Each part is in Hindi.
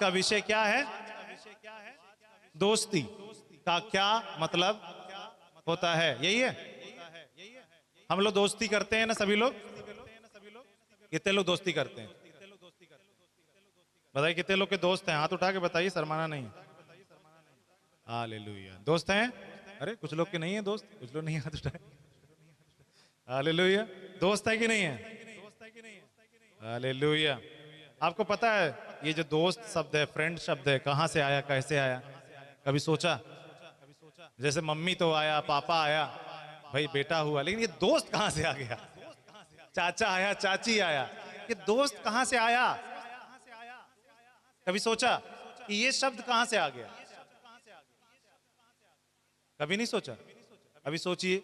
का विषय क्या है? दोस्ती का क्या मतलब होता है, यही है। हम लोग दोस्ती करते हैं ना, सभी लोग। कितने लोग दोस्ती करते हैं? बताइए कितने लोग के दोस्त हैं, हाथ उठा के बताइए, शर्माना नहीं। हालेलुया, दोस्त हैं? अरे कुछ लोग के नहीं है दोस्त, कुछ लोग नहीं हाथ उठाए। हालेलुया, दोस्त है कि नहीं है? हालेलुया। आपको पता है ये जो दोस्त शब्द है, फ्रेंड शब्द है, कहां से आया, कैसे आया? कभी सोचा? जैसे मम्मी तो आया, पापा आया, भाई बेटा हुआ, लेकिन ये दोस्त कहां से आ गया? चाचा आया, चाची आया, ये दोस्त कहां से आया? कभी सोचा कि ये शब्द कहां से आ गया? कभी नहीं सोचा? अभी सोचिए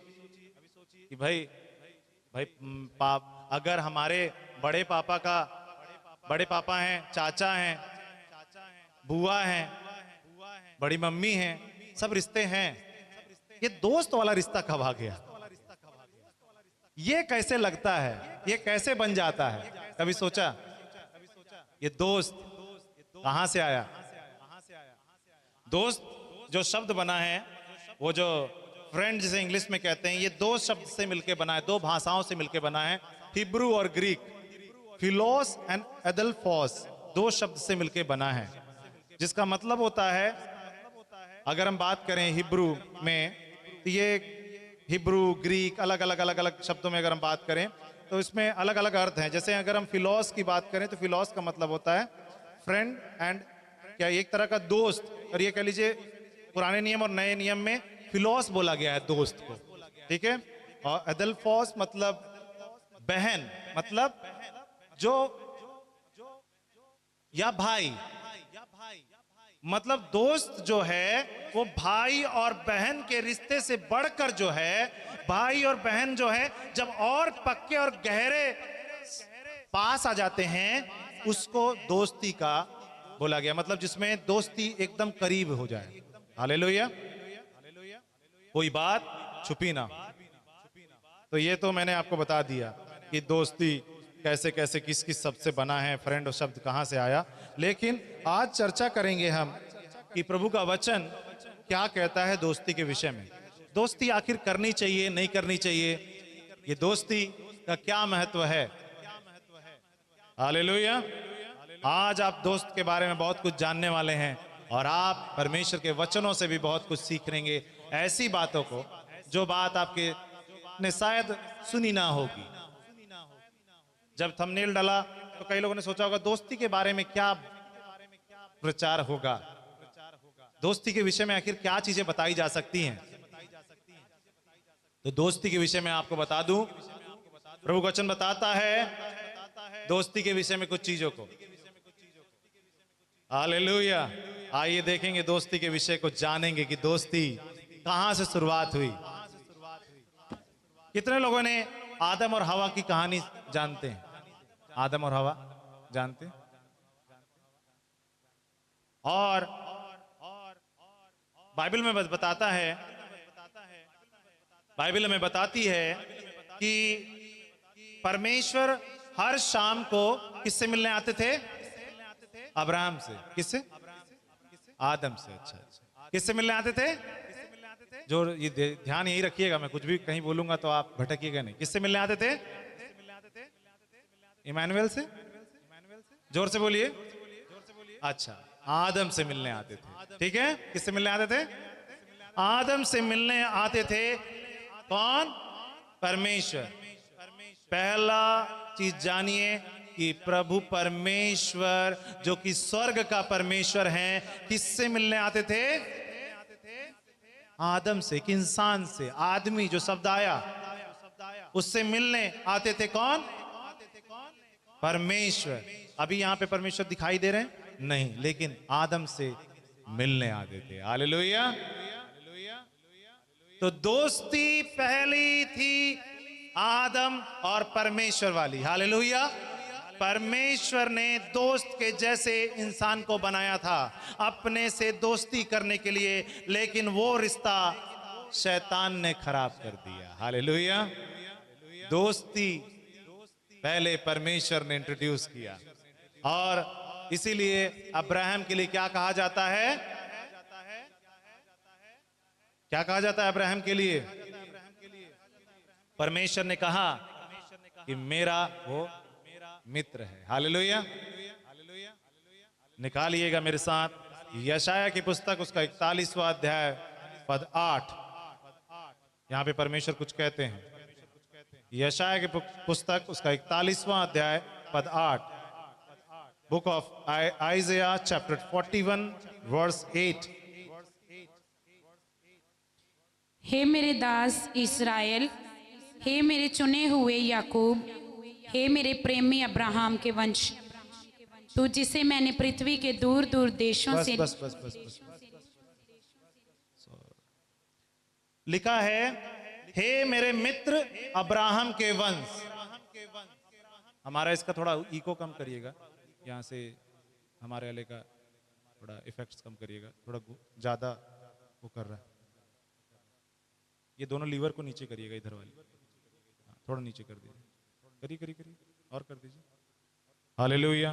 कि भाई भाई अगर हमारे बड़े पापा हैं, चाचा हैं, बुआ हैं, बड़ी मम्मी हैं, सब रिश्ते हैं, ये दोस्त वाला रिश्ता कब आ गया? ये कैसे लगता है, ये कैसे बन जाता है? कभी सोचा ये दोस्त कहां से आया? दोस्त जो शब्द बना है, वो जो फ्रेंड जिसे इंग्लिश में कहते हैं, ये दो शब्द से मिलकर बना है, दो भाषाओं से मिलकर बना है, हिब्रू और ग्रीक। फिलोस एंड एडल्फोस, दो शब्द से मिलकर बना है, जिसका मतलब होता है, अगर हम बात करें हिब्रू में, तो ये हिब्रू, ग्रीक, अलग अलग शब्दों में अगर हम बात करें तो इसमें अलग अलग अर्थ हैं। जैसे अगर हम फिलोस की बात करें तो फिलोस का मतलब होता है फ्रेंड एंड, क्या एक तरह का दोस्त, और ये कह लीजिए पुराने नियम और नए नियम में फिलोस बोला गया है दोस्त को, ठीक है। और एडल्फोस मतलब बहन, मतलब जो, या भाई, मतलब दोस्त जो है वो भाई और बहन के रिश्ते से बढ़कर जो है, भाई और बहन जो है जब और पक्के और गहरे पास आ जाते हैं, उसको दोस्ती का बोला गया, मतलब जिसमें दोस्ती एकदम करीब हो जाए। हालेलुया, कोई बात छुपी ना। तो ये तो मैंने आपको बता दिया कि दोस्ती कैसे कैसे किस किस शब्द से बना है, फ्रेंड और शब्द कहां से आया। लेकिन आज चर्चा करेंगे हम कि प्रभु का वचन क्या कहता है दोस्ती के विषय में। दोस्ती आखिर करनी चाहिए, नहीं करनी चाहिए, ये दोस्ती का क्या महत्व है। हालेलुया। आज आप दोस्त के बारे में बहुत कुछ जानने वाले हैं और आप परमेश्वर के वचनों से भी बहुत कुछ सीख लेंगे, ऐसी बातों को जो बात आपके ने शायद सुनी ना होगी। जब थंबनेल डाला तो कई लोगों ने सोचा होगा दोस्ती के बारे में क्या प्रचार होगा, दोस्ती के विषय में आखिर क्या चीजें बताई जा सकती हैं। तो दोस्ती के विषय में आपको बता दूं, प्रभु वचन बताता है दोस्ती के विषय में कुछ चीजों को। हालेलुया। आइए देखेंगे दोस्ती के विषय को, जानेंगे कि दोस्ती कहां से शुरुआत हुई। कितने लोगों ने आदम और हवा की कहानी जानते हैं? आदम और हवा जानते हैं? और बाइबल में बताता है, बाइबल में बताती है कि परमेश्वर हर शाम को किससे मिलने आते थे? अब्राहम से। किससे? आदम से। अच्छा, किससे मिलने आते थे? जो ये ध्यान यही रखिएगा, मैं कुछ भी कहीं बोलूंगा तो आप भटकिएगा नहीं। किससे मिलने आते थे? इमानुएल से। जोर से बोलिए। अच्छा, आदम से मिलने आते थे, ठीक है। किससे मिलने आते थे? आदम से मिलने आते थे। कौन? परमेश्वर। पहला चीज जानिए कि प्रभु परमेश्वर जो कि स्वर्ग का परमेश्वर है, किससे मिलने आते थे? आदम से, एक इंसान से, आदमी जो शब्द आया उससे मिलने आते थे। कौन? परमेश्वर। अभी यहां पे परमेश्वर दिखाई दे रहे हैं? नहीं, लेकिन आदम से मिलने आते थे। हालेलुया। तो दोस्ती पहली थी आदम और परमेश्वर वाली। हालेलुया। परमेश्वर ने दोस्त के जैसे इंसान को बनाया था अपने से दोस्ती करने के लिए, लेकिन वो रिश्ता शैतान ने खराब कर दिया। हालेलुया। दोस्ती पहले परमेश्वर ने इंट्रोड्यूस किया और इसीलिए अब्राहम के लिए क्या कहा जाता है? क्या कहा जाता है अब्राहम के लिए? परमेश्वर ने कहा कि मेरा वो मित्र है। हालेलुया। निकालिएगा मेरे साथ यशाया की पुस्तक, उसका 41वां अध्याय पद 8। यहां पे परमेश्वर कुछ कहते हैं। यशाया की पुस्तक, उसका 41वां अध्याय पद 8। Book of Isaiah chapter 41 verse 8। हे मेरे दास इस्राएल, हे मेरे चुने हुए याकूब, हे मेरे प्रेमी अब्राहम के वंश, तू जिसे मैंने पृथ्वी के दूर दूर देशों बस से बस बस बस बस लिखा है, हे मेरे मित्र अब्राहम के वंश। हमारा इसका थोड़ा इको कम करिएगा, यहाँ से हमारे वाले का थोड़ा इफेक्ट्स कम करिएगा, थोड़ा ज्यादा वो कर रहा है। ये दोनों लीवर को नीचे करिएगा, इधर वाली थोड़ा नीचे कर दीजिए, करिए करिए करिए और कर दीजिए। Hallelujah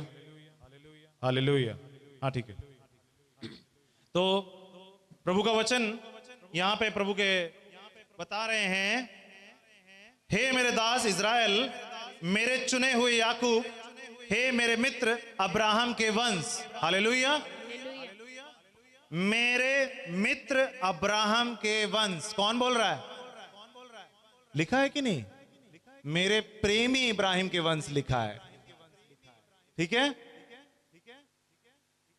hallelujah. हाँ ठीक है। तो प्रभु का वचन यहाँ पे प्रभु के बता रहे हैं, हे मेरे दास इज़राइल, मेरे चुने हुए याकूब, हे मेरे मित्र अब्राहम के वंश। हालेलुया। मेरे मित्र अब्राहम के वंश। कौन बोल रहा है? लिखा है कि नहीं? मेरे प्रेमी इब्राहिम के वंश लिखा है। ठीक है,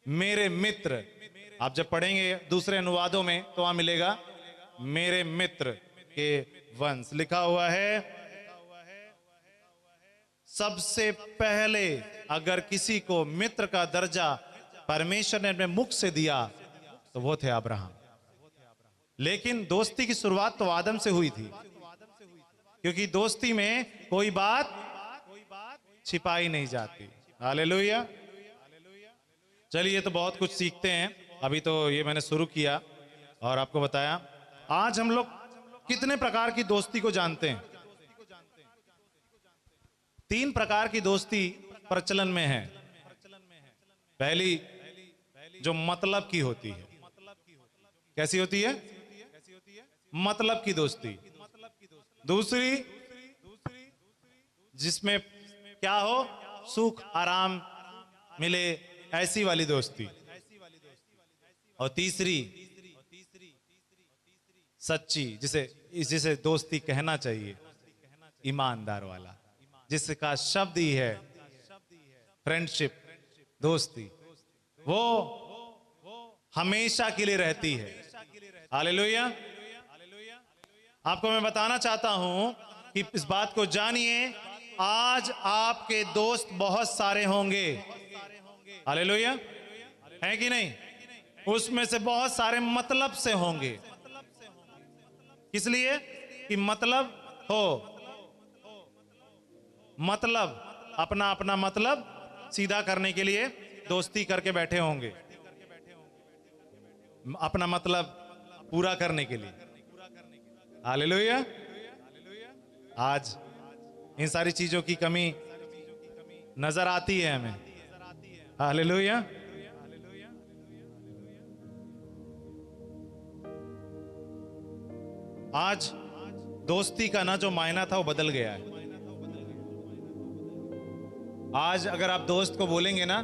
मेरे मित्र। आप जब पढ़ेंगे दूसरे अनुवादों में तो वहां मिलेगा मेरे मित्र के वंश लिखा हुआ है। सबसे पहले अगर किसी को मित्र का दर्जा परमेश्वर ने अपने मुख से दिया तो वो थे अब्राहम। लेकिन दोस्ती की शुरुआत तो आदम से हुई थी, क्योंकि दोस्ती में कोई बात छिपाई नहीं जाती। हालेलुया। चलिए, तो बहुत कुछ सीखते हैं। अभी तो ये मैंने शुरू किया और आपको बताया। आज हम लोग कितने प्रकार की दोस्ती को जानते हैं? 3 प्रकार की दोस्ती प्रचलन में है। पहली जो मतलब की होती है। कैसी होती है? मतलब की दोस्ती। दूसरी जिसमें क्या हो, सुख आराम मिले, ऐसी वाली दोस्ती। और तीसरी सच्ची, जिसे दोस्ती कहना चाहिए, ईमानदार वाला, जिसका शब्द ही है फ्रेंडशिप, दोस्ती। वो हमेशा के लिए रहती है। हालेलुया। आपको मैं बताना चाहता हूं कि इस बात को जानिए, आज आपके दोस्त बहुत सारे होंगे। हालेलुया। है कि नहीं? उसमें से बहुत सारे मतलब से होंगे। किस लिए? कि मतलब हो, मतलब अपना अपना मतलब सीधा करने के लिए दोस्ती करके बैठे होंगे, अपना मतलब पूरा करने के लिए। हालेलुया। आज इन सारी चीजों की कमी नजर आती है हमें। हालेलुया। आज दोस्ती का ना जो मायना था वो बदल गया है। आज अगर आप दोस्त को बोलेंगे ना,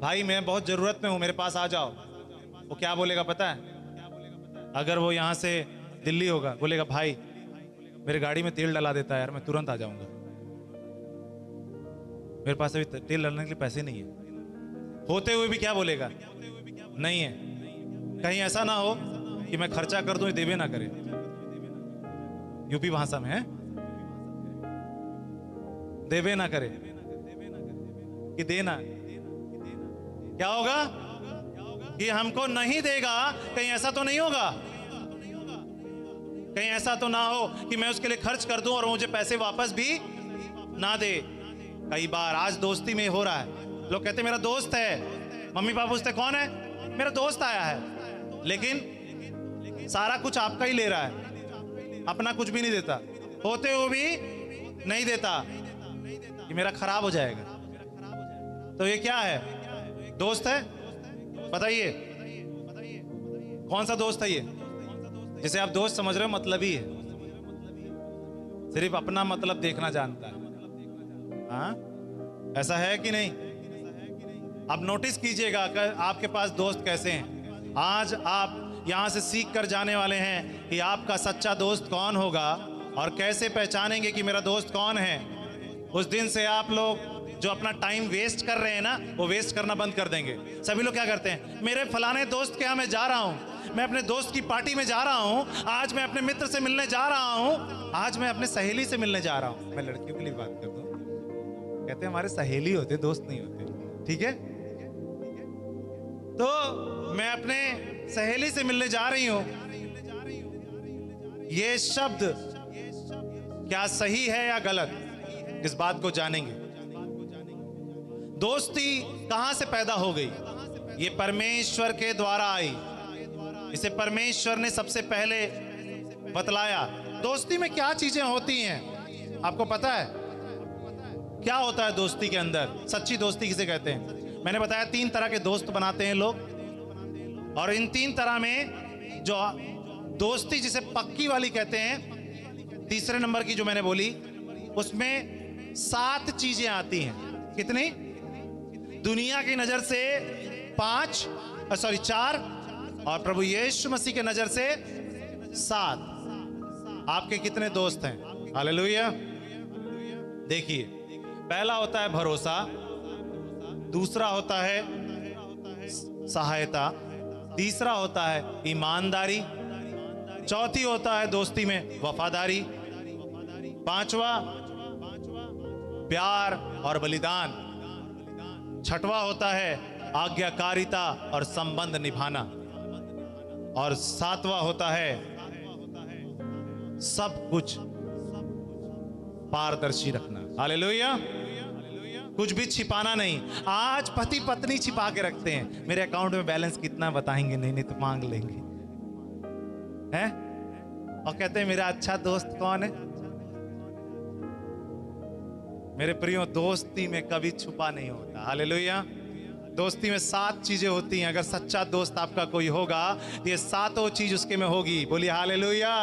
भाई मैं बहुत जरूरत में हूं, मेरे पास आ जाओ, वो क्या बोलेगा पता है? अगर वो यहां से दिल्ली होगा, बोलेगा भाई मेरे गाड़ी में तेल डला देता है यार, मैं तुरंत आ जाऊंगा, मेरे पास अभी तेल डालने के लिए पैसे नहीं है। होते हुए भी क्या बोलेगा? नहीं है। कहीं ऐसा ना हो कि मैं खर्चा कर दूं, देवे ना करे। यूपी भाषा में है, देवे ना करे कि देना। क्या होगा कि हमको नहीं देगा? कहीं ऐसा तो नहीं होगा? कहीं ऐसा तो ना हो कि मैं उसके लिए खर्च कर दूं और मुझे पैसे वापस भी ना दे। कई बार आज दोस्ती में हो रहा है, लोग कहते मेरा दोस्त है, मम्मी पापा पूछते कौन है? मेरा दोस्त आया है। लेकिन सारा कुछ आपका ही ले रहा है, अपना कुछ भी नहीं देता, होते हुए भी नहीं देता कि मेरा खराब हो जाएगा। तो ये क्या है? दोस्त है? बताइए कौन सा दोस्त है ये जिसे आप दोस्त समझ रहे हो? मतलब ही है, सिर्फ अपना मतलब देखना जानता है। हाँ, ऐसा है कि नहीं? अब नोटिस कीजिएगा कि आपके पास दोस्त कैसे हैं। आज आप यहां से सीख कर जाने वाले हैं कि आपका सच्चा दोस्त कौन होगा और कैसे पहचानेंगे कि मेरा दोस्त कौन है। उस दिन से आप लोग जो अपना टाइम वेस्ट कर रहे हैं ना, वो वेस्ट करना बंद कर देंगे। सभी लोग क्या करते हैं? मेरे फलाने दोस्त के यहाँ मैं जा रहा हूँ, मैं अपने दोस्त की पार्टी में जा रहा हूँ, आज मैं अपने मित्र से मिलने जा रहा हूँ, आज मैं अपने सहेली से मिलने जा रहा हूँ। मैं लड़कियों के लिए बात करता हूँ, कहते हैं हमारे सहेली होते, दोस्त नहीं होते। ठीक है, तो मैं अपने सहेली से मिलने जा रही हूं। ये शब्द क्या सही है या गलत, इस बात को जानेंगे। दोस्ती कहां से पैदा हो गई? ये परमेश्वर के द्वारा आई। इसे परमेश्वर ने सबसे पहले बतलाया। दोस्ती में क्या चीजें होती हैं आपको पता है? क्या होता है दोस्ती के अंदर? सच्ची दोस्ती किसे कहते हैं? मैंने बताया 3 तरह के दोस्त बनाते हैं लोग, और इन 3 तरह में जो दोस्ती जिसे पक्की वाली कहते हैं, तीसरे नंबर की जो मैंने बोली, उसमें 7 चीजें आती हैं। कितनी? दुनिया की नजर से 4, और प्रभु यीशु मसीह के नजर से 7। आपके कितने दोस्त हैं? हालेलुया। देखिए, पहला होता है भरोसा, दूसरा होता है सहायता, तीसरा होता है ईमानदारी, चौथी होता है दोस्ती में वफादारी, 5वां प्यार और बलिदान, 6वां होता है आज्ञाकारिता और संबंध निभाना, और 7वां होता है सब कुछ पारदर्शी रखना। हालेलुया। कुछ भी छिपाना नहीं। आज पति पत्नी छिपा के रखते हैं, मेरे अकाउंट में बैलेंस कितना बताएंगे नहीं, नहीं तो मांग लेंगे हैं, और कहते हैं मेरा अच्छा दोस्त कौन है? मेरे प्रियो, दोस्ती में कभी छुपा नहीं होता। हालेलुया। दोस्ती में 7 चीजें होती हैं। अगर सच्चा दोस्त आपका कोई होगा, ये 7 चीज उसके में होगी। बोलिए हालेलुया।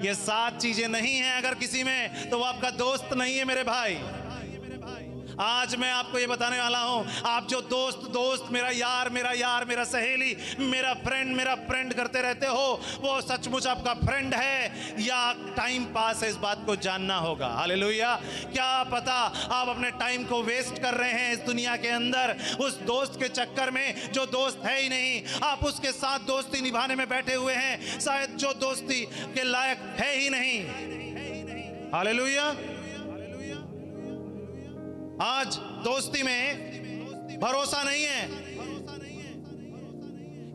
ये 7 चीजें नहीं हैं अगर किसी में, तो वो आपका दोस्त नहीं है मेरे भाई। आज मैं आपको ये बताने वाला हूं, आप जो दोस्त मेरा यार, मेरा सहेली, मेरा फ्रेंड करते रहते हो, वो सचमुच आपका फ्रेंड है या टाइम पास है, इस बात को जानना होगा। हालेलुया। क्या पता आप अपने टाइम को वेस्ट कर रहे हैं इस दुनिया के अंदर उस दोस्त के चक्कर में जो दोस्त है ही नहीं। आप उसके साथ दोस्ती निभाने में बैठे हुए हैं, शायद जो दोस्ती के लायक है ही नहीं। हालेलुया। आज दोस्ती में भरोसा नहीं है,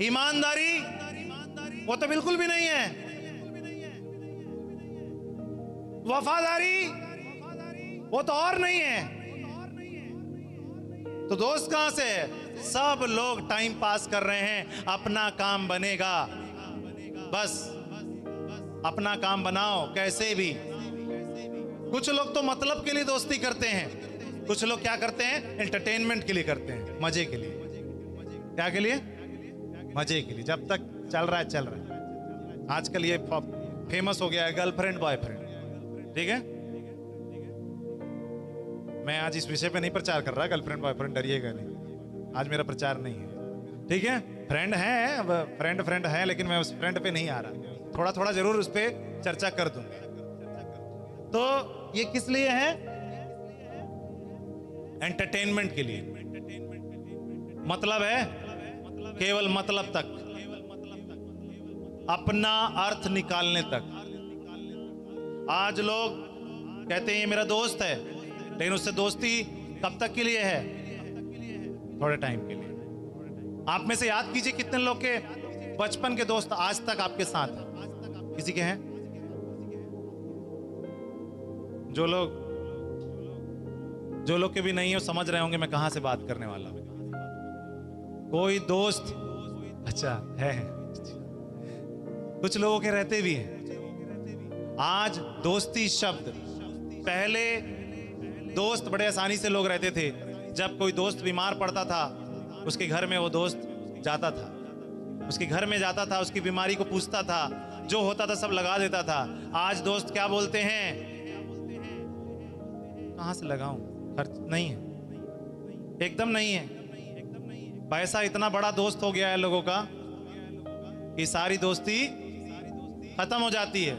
ईमानदारी वो तो बिल्कुल भी नहीं है, वफादारी वो तो और नहीं है। तो दोस्त कहां से है? सब लोग टाइम पास कर रहे हैं, अपना काम बनेगा, बस अपना काम बनाओ कैसे भी। कुछ लोग तो मतलब के लिए दोस्ती करते हैं, कुछ लोग क्या करते हैं? एंटरटेनमेंट के लिए करते हैं, मजे के लिए। क्या के लिए? मजे के लिए। जब तक चल रहा है चल रहा है। आजकल ये फेमस हो गया है गर्लफ्रेंड बॉयफ्रेंड। ठीक है, मैं आज इस विषय पे नहीं प्रचार कर रहा, गर्लफ्रेंड बॉयफ्रेंड, डरिएगा नहीं, आज मेरा प्रचार नहीं है। ठीक है, फ्रेंड है, लेकिन मैं उस फ्रेंड पे नहीं आ रहा, थोड़ा थोड़ा जरूर उस पे चर्चा कर दूंगा। तो ये किस लिए है? एंटरटेनमेंट के लिए। मतलब है केवल मतलब तक, अपना अर्थ निकालने तक। आज लोग कहते हैं ये मेरा दोस्त है, लेकिन उससे दोस्ती कब तक के लिए है? थोड़े टाइम के लिए। आप में से याद कीजिए कितने लोग के बचपन के दोस्त आज तक आपके साथ हैं? किसी के हैं? जो लोग के भी नहीं हो, समझ रहे होंगे मैं कहां से बात करने वाला हूं। कोई दोस्त अच्छा है, कुछ लोगों के रहते भी हैं। आज दोस्ती शब्द, पहले दोस्त बड़े आसानी से लोग रहते थे, जब कोई दोस्त बीमार पड़ता था उसके घर में वो दोस्त जाता था, उसके घर में जाता था, उसकी बीमारी को पूछता था, जो होता था सब लगा देता था। आज दोस्त क्या बोलते हैं? कहां से लगाऊं, खर्च नहीं है, एकदम नहीं है। पैसा इतना बड़ा दोस्त हो गया है लोगों का कि सारी दोस्ती खत्म हो जाती है।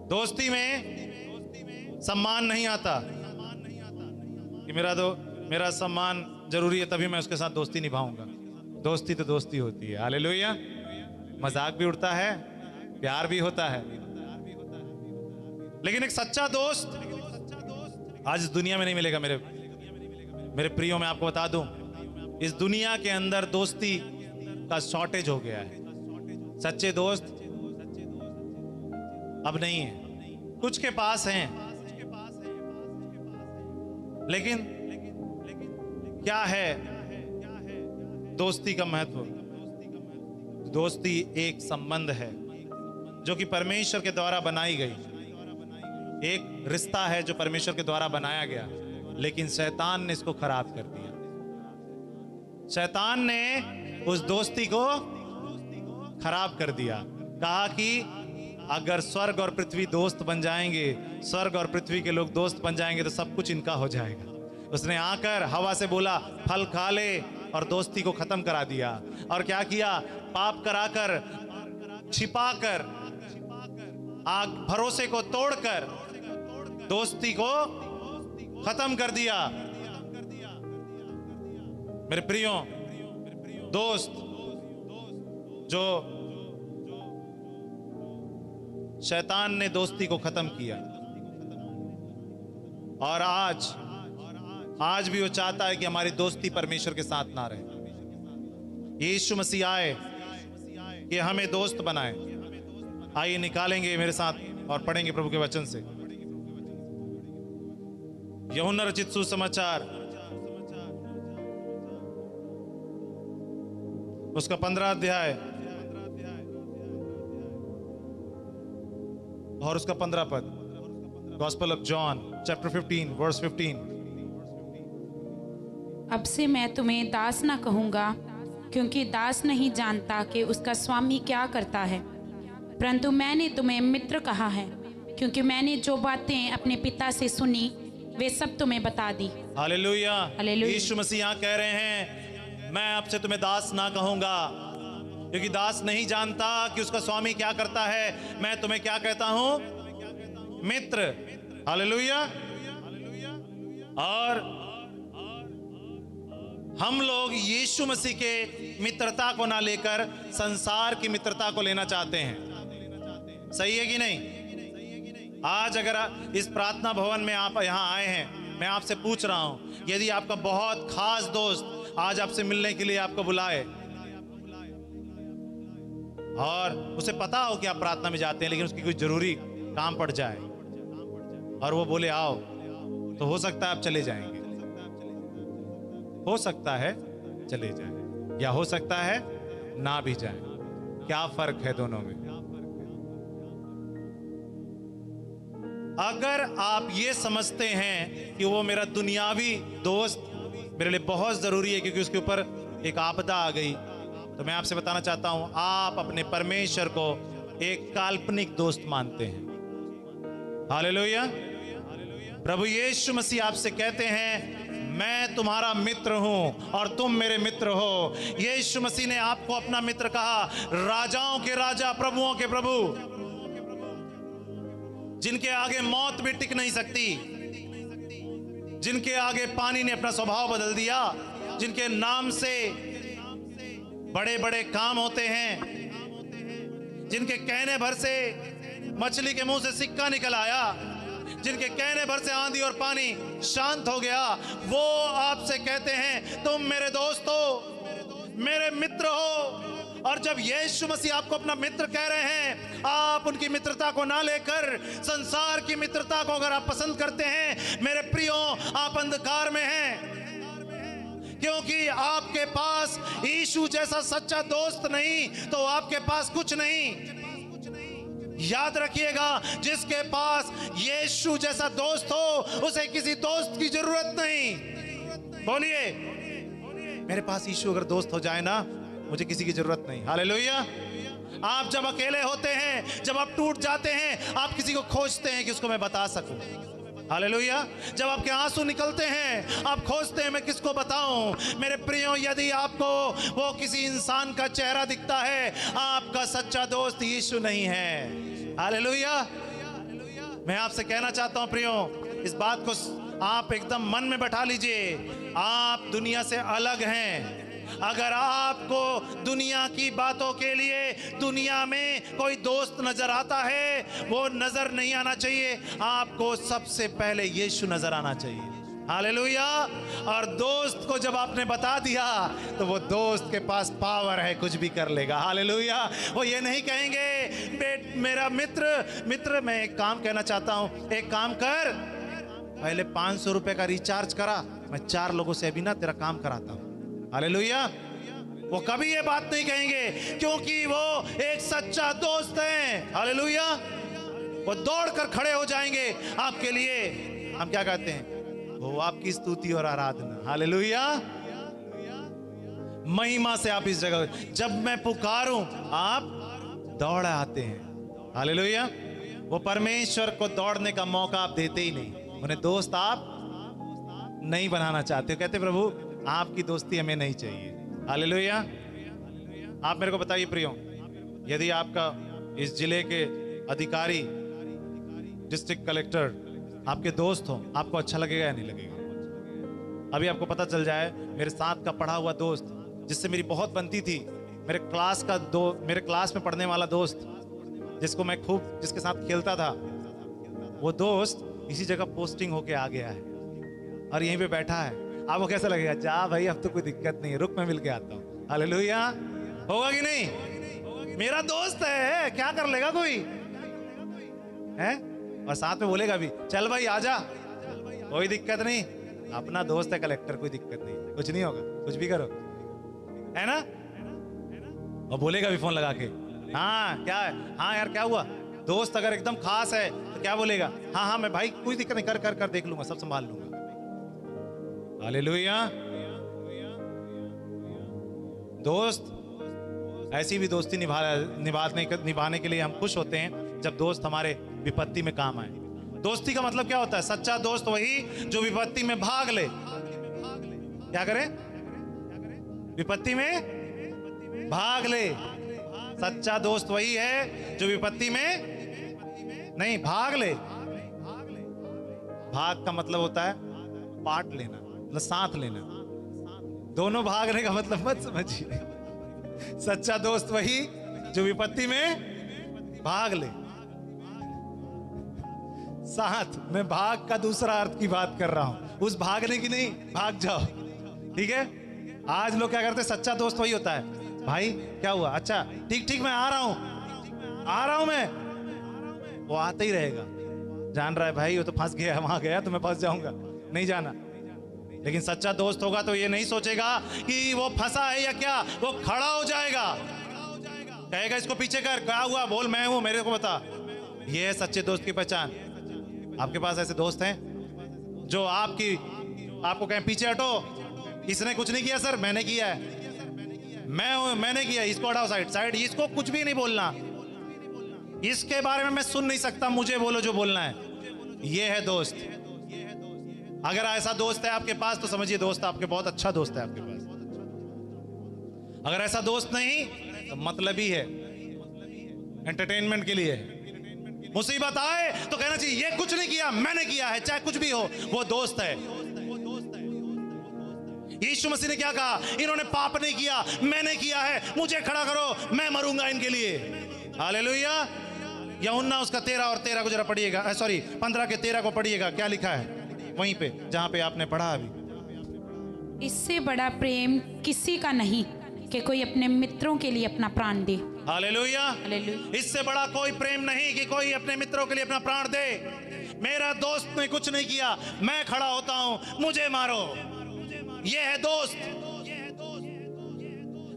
दोस्ती में सम्मान नहीं आता कि मेरा सम्मान जरूरी है तभी मैं उसके साथ दोस्ती निभाऊंगा। दोस्ती तो दोस्ती होती है। हालेलुया। मजाक भी उड़ता है, प्यार भी होता है, लेकिन एक सच्चा दोस्त आज इस दुनिया में नहीं मिलेगा। मेरे प्रियो, मैं आपको बता दूं, इस दुनिया के अंदर दोस्ती का शॉर्टेज हो गया है। सच्चे दोस्त अब नहीं है, कुछ के पास हैं, लेकिन क्या है दोस्ती का महत्व? दोस्ती एक संबंध है जो कि परमेश्वर के द्वारा बनाई गई, एक रिश्ता है जो परमेश्वर के द्वारा बनाया गया, लेकिन शैतान ने इसको खराब कर दिया। शैतान ने उस दोस्ती को खराब कर दिया। कहा कि अगर स्वर्ग और पृथ्वी दोस्त बन जाएंगे, स्वर्ग और पृथ्वी के लोग दोस्त बन जाएंगे तो सब कुछ इनका हो जाएगा। उसने आकर हवा से बोला फल खा ले और दोस्ती को खत्म करा दिया। और क्या किया? पाप कराकर, छिपाकर, आग भरोसे को तोड़कर दोस्ती को खत्म कर दिया। मेरे प्रियो, दोस्त जो शैतान ने दोस्ती को खत्म किया, और आज भी वो चाहता है कि हमारी दोस्ती परमेश्वर के साथ ना रहे। यीशु मसीह आए कि हमें दोस्त बनाए। आइए निकालेंगे मेरे साथ और पढ़ेंगे प्रभु के वचन से यूहन्ना रचित सुसमाचार उसका 15 अध्याय और उसका 15 पद। Gospel of John chapter 15 verse 15। अब से मैं तुम्हें दास ना कहूँगा, क्योंकि दास नहीं जानता कि उसका स्वामी क्या करता है, परंतु मैंने तुम्हें मित्र कहा है, क्योंकि मैंने जो बातें अपने पिता से सुनी वे सब तुम्हें बता दी। हालेलुया। हालेलुया। यीशु मसीह यहाँ कह रहे हैं, मैं आपसे तुम्हें दास ना कहूंगा, क्योंकि दास नहीं जानता कि उसका स्वामी क्या करता है। मैं तुम्हें क्या कहता हूं? मित्र। हालेलुया। और हम लोग यीशु मसीह के मित्रता को ना लेकर संसार की मित्रता को लेना चाहते हैं। सही है कि नहीं? आज अगर इस प्रार्थना भवन में आप यहां आए हैं, मैं आपसे पूछ रहा हूं, यदि आपका बहुत खास दोस्त आज आपसे मिलने के लिए आपको बुलाए और उसे पता हो कि आप प्रार्थना में जाते हैं, लेकिन उसकी कोई जरूरी काम पड़ जाए और वो बोले आओ, तो हो सकता है आप चले जाएंगे, हो सकता है चले जाएं, या हो सकता है ना भी जाएं। क्या फर्क है दोनों में? अगर आप ये समझते हैं कि वो मेरा दुनियावी दोस्त मेरे लिए बहुत जरूरी है क्योंकि उसके ऊपर एक आपदा आ गई, तो मैं आपसे बताना चाहता हूं, आप अपने परमेश्वर को एक काल्पनिक दोस्त मानते हैं। हालेलुया। प्रभु यीशु मसीह आपसे कहते हैं, मैं तुम्हारा मित्र हूं और तुम मेरे मित्र हो। यीशु मसीह ने आपको अपना मित्र कहा। राजाओं के राजा, प्रभुओं के प्रभु, जिनके आगे मौत भी टिक नहीं सकती, जिनके आगे पानी ने अपना स्वभाव बदल दिया, जिनके नाम से बड़े बड़े काम होते हैं, जिनके कहने भर से मछली के मुंह से सिक्का निकल आया, जिनके कहने भर से आंधी और पानी शांत हो गया, वो आपसे कहते हैं तुम मेरे दोस्त हो, मेरे मित्र हो। और जब यीशु मसीह आपको अपना मित्र कह रहे हैं, आप उनकी मित्रता को ना लेकर संसार की मित्रता को अगर आप पसंद करते हैं, मेरे प्रियो, आप अंधकार में हैं, क्योंकि आपके पास यीशु जैसा सच्चा दोस्त नहीं तो आपके पास कुछ नहीं। याद रखिएगा, जिसके पास यीशु जैसा दोस्त हो उसे किसी दोस्त की जरूरत नहीं। बोलिए, मेरे पास यीशु अगर दोस्त हो जाए ना, मुझे किसी की जरूरत नहीं। हालेलुया। आप जब अकेले होते हैं, जब आप टूट जाते हैं, आप किसी को खोजते हैं कि उसको मैं बता सकूं। हालेलुया। जब आपके आंसू निकलते हैं, आप खोजते हैं मैं किसको बताऊं। मेरे प्रियो, यदि आपको वो किसी इंसान का चेहरा दिखता है, आपका सच्चा दोस्त यीशु नहीं है। हालेलुया। मैं आपसे कहना चाहता हूं प्रियो, इस बात को आप एकदम मन में बैठा लीजिए, आप दुनिया से अलग हैं। अगर आपको दुनिया की बातों के लिए दुनिया में कोई दोस्त नजर आता है, वो नजर नहीं आना चाहिए, आपको सबसे पहले यीशु नजर आना चाहिए। हालेलुया। और दोस्त को जब आपने बता दिया, तो वो दोस्त के पास पावर है, कुछ भी कर लेगा। हालेलुया। वो ये नहीं कहेंगे मेरा मित्र मैं एक काम कहना चाहता हूं, एक काम कर, पहले 500 रुपए का रिचार्ज करा, मैं 4 लोगों से अभी ना तेरा काम कराता हूं। हालेलुया। वो कभी ये बात नहीं कहेंगे, क्योंकि वो एक सच्चा दोस्त है। हालेलुया। वो दौड़कर खड़े हो जाएंगे आपके लिए। हम क्या कहते हैं? वो आपकी स्तुति और आराधना। हालेलुया। महिमा से आप इस जगह, जब मैं पुकारूं आप दौड़ आते हैं। हालेलुया। वो परमेश्वर को दौड़ने का मौका आप देते ही नहीं, उन्हें दोस्त आप नहीं बनाना चाहते। कहते प्रभु आपकी दोस्ती हमें नहीं चाहिए। हालेलुया। आप मेरे को बताइए प्रियो, यदि आपका इस जिले के अधिकारी, डिस्ट्रिक्ट कलेक्टर आपके दोस्त हो, आपको अच्छा लगेगा या नहीं लगेगा? अभी आपको पता चल जाए, मेरे साथ का पढ़ा हुआ दोस्त जिससे मेरी बहुत बनती थी, मेरे क्लास में पढ़ने वाला दोस्त जिसको मैं जिसके साथ खेलता था, वो दोस्त इसी जगह पोस्टिंग होके आ गया है और यहीं पे बैठा है। आपको कैसा लगेगा? जा भाई, अब तो कोई दिक्कत नहीं है, रुक मैं मिल के आता हूँ। हालेलुया। होगा कि नहीं? मेरा दोस्त है, क्या कर लेगा कोई है? और साथ में बोलेगा भी, चल भाई आजा, कोई दिक्कत नहीं, अपना दोस्त है कलेक्टर, कोई दिक्कत नहीं, कुछ नहीं होगा, कुछ भी करो, है ना? और बोलेगा भी फोन लगा के, हाँ क्या है, हाँ यार क्या हुआ? दोस्त अगर एकदम खास है तो क्या बोलेगा? हाँ हाँ मैं भाई कोई दिक्कत नहीं, कर देख लूंगा, सब संभाल लूंगा। हालेलुया। दोस्त, ऐसी भी दोस्ती निभाने के लिए हम खुश होते हैं जब दोस्त हमारे विपत्ति में काम आए। दोस्ती का मतलब क्या होता है? सच्चा दोस्त वही जो विपत्ति में भाग ले। क्या करे? विपत्ति में भाग ले। सच्चा दोस्त वही है जो विपत्ति में नहीं भाग ले। भाग का मतलब होता है पार्ट लेना, मतलब साथ लेना। दोनों भागने का मतलब मत समझिए। सच्चा दोस्त वही जो विपत्ति में भाग ले। साथ में भाग का दूसरा अर्थ की बात कर रहा हूं, उस भागने की नहीं, भाग जाओ। ठीक है? आज लोग क्या करते हैं? सच्चा दोस्त वही होता है, भाई क्या हुआ? अच्छा ठीक मैं आ रहा हूं मैं। वो आता ही रहेगा, जान रहा है भाई वो तो फंस गया, वहां गया तो मैं फंस जाऊंगा, नहीं जाना। लेकिन सच्चा दोस्त होगा तो ये नहीं सोचेगा कि वो फंसा है या क्या, वो खड़ा हो जाएगा, कहेगा इसको पीछे कर, क्या हुआ, बोल मैं हूं, मेरे को बता। ये है सच्चे दोस्त की पहचान। आपके पास ऐसे दोस्त हैं जो आपको कहें पीछे हटो, इसने कुछ नहीं किया सर, मैंने किया है, मैंने किया, इसको हटाओ साइड, इसको कुछ भी नहीं बोलना, इसके बारे में मैं सुन नहीं सकता, मुझे बोलो जो बोलना है। ये है दोस्त। अगर ऐसा दोस्त है आपके पास तो समझिए दोस्त आपके बहुत अच्छा दोस्त है आपके पास। अगर ऐसा दोस्त नहीं तो मतलब ही है, एंटरटेनमेंट के लिए। मुसीबत आए तो कहना चाहिए ये कुछ नहीं किया, मैंने किया है, चाहे कुछ भी हो, वो दोस्त है। यीशु मसीह ने क्या कहा? इन्होंने पाप नहीं किया, मैंने किया है, मुझे खड़ा करो, मैं मरूंगा इनके लिए। हालेलुया। यूहन्ना उसका 13 और 13 को जरा पढ़िएगा, 15 के 13 को पढ़िएगा, क्या लिखा है वहीं पे जहां पे आपने पढ़ा अभी। इससे बड़ा प्रेम किसी का नहीं कि कोई अपने मित्रों के लिए अपना प्राण दे। हालेलुया। हालेलुया। इससे बड़ा कोई प्रेम नहीं कि कोई अपने मित्रों के लिए अपना प्राण दे। मेरा दोस्त ने कुछ नहीं किया, मैं खड़ा होता हूं, मुझे मारो। ये है दोस्त।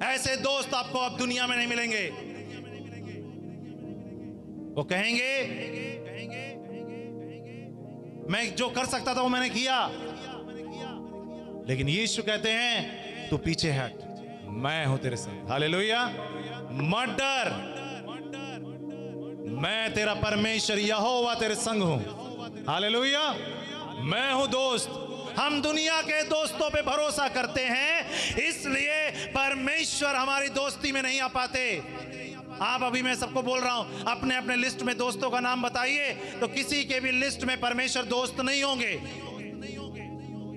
ऐसे दोस्त आपको अब दुनिया में नहीं मिलेंगे। वो कहेंगे मैं जो कर सकता था वो मैंने किया, लेकिन यीशु कहते हैं तू पीछे हट, मैं हूं तेरे संग। हालेलुया। मत डर, मैं तेरा परमेश्वर यहोवा तेरे संग हूं। हालेलुया। मैं हूं दोस्त। हम दुनिया के दोस्तों पे भरोसा करते हैं, इसलिए परमेश्वर हमारी दोस्ती में नहीं आ पाते। आप अभी मैं सबको बोल रहा हूं अपने अपने लिस्ट में दोस्तों का नाम बताइए, तो किसी के भी लिस्ट में परमेश्वर दोस्त नहीं होंगे।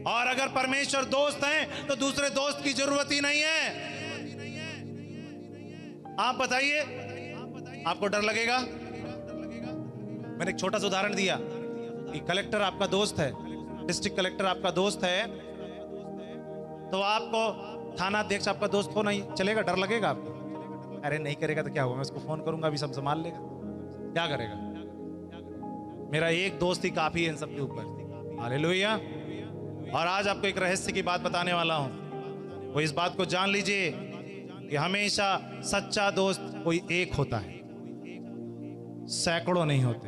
और अगर परमेश्वर दोस्त हैं तो दूसरे दोस्त की जरूरत ही नहीं है। आप बताइए, आपको डर लगेगा? मैंने एक छोटा सा उदाहरण दिया कि कलेक्टर आपका दोस्त है, डिस्ट्रिक्ट कलेक्टर आपका दोस्त है, तो आपको थाना अध्यक्ष आपका दोस्त होना ही चलेगा? डर लगेगा आपको? अरे नहीं करेगा तो क्या होगा, मैं उसको फोन करूंगा, अभी सब संभाल लेगा। क्या करेगा? मेरा एक दोस्त ही काफी है इन सब के ऊपर। हालेलुया। और आज आपको एक रहस्य की बात बताने वाला हूं। वो इस बात को जान लीजिए कि हमेशा सच्चा दोस्त कोई एक होता है, सैकड़ों नहीं होते।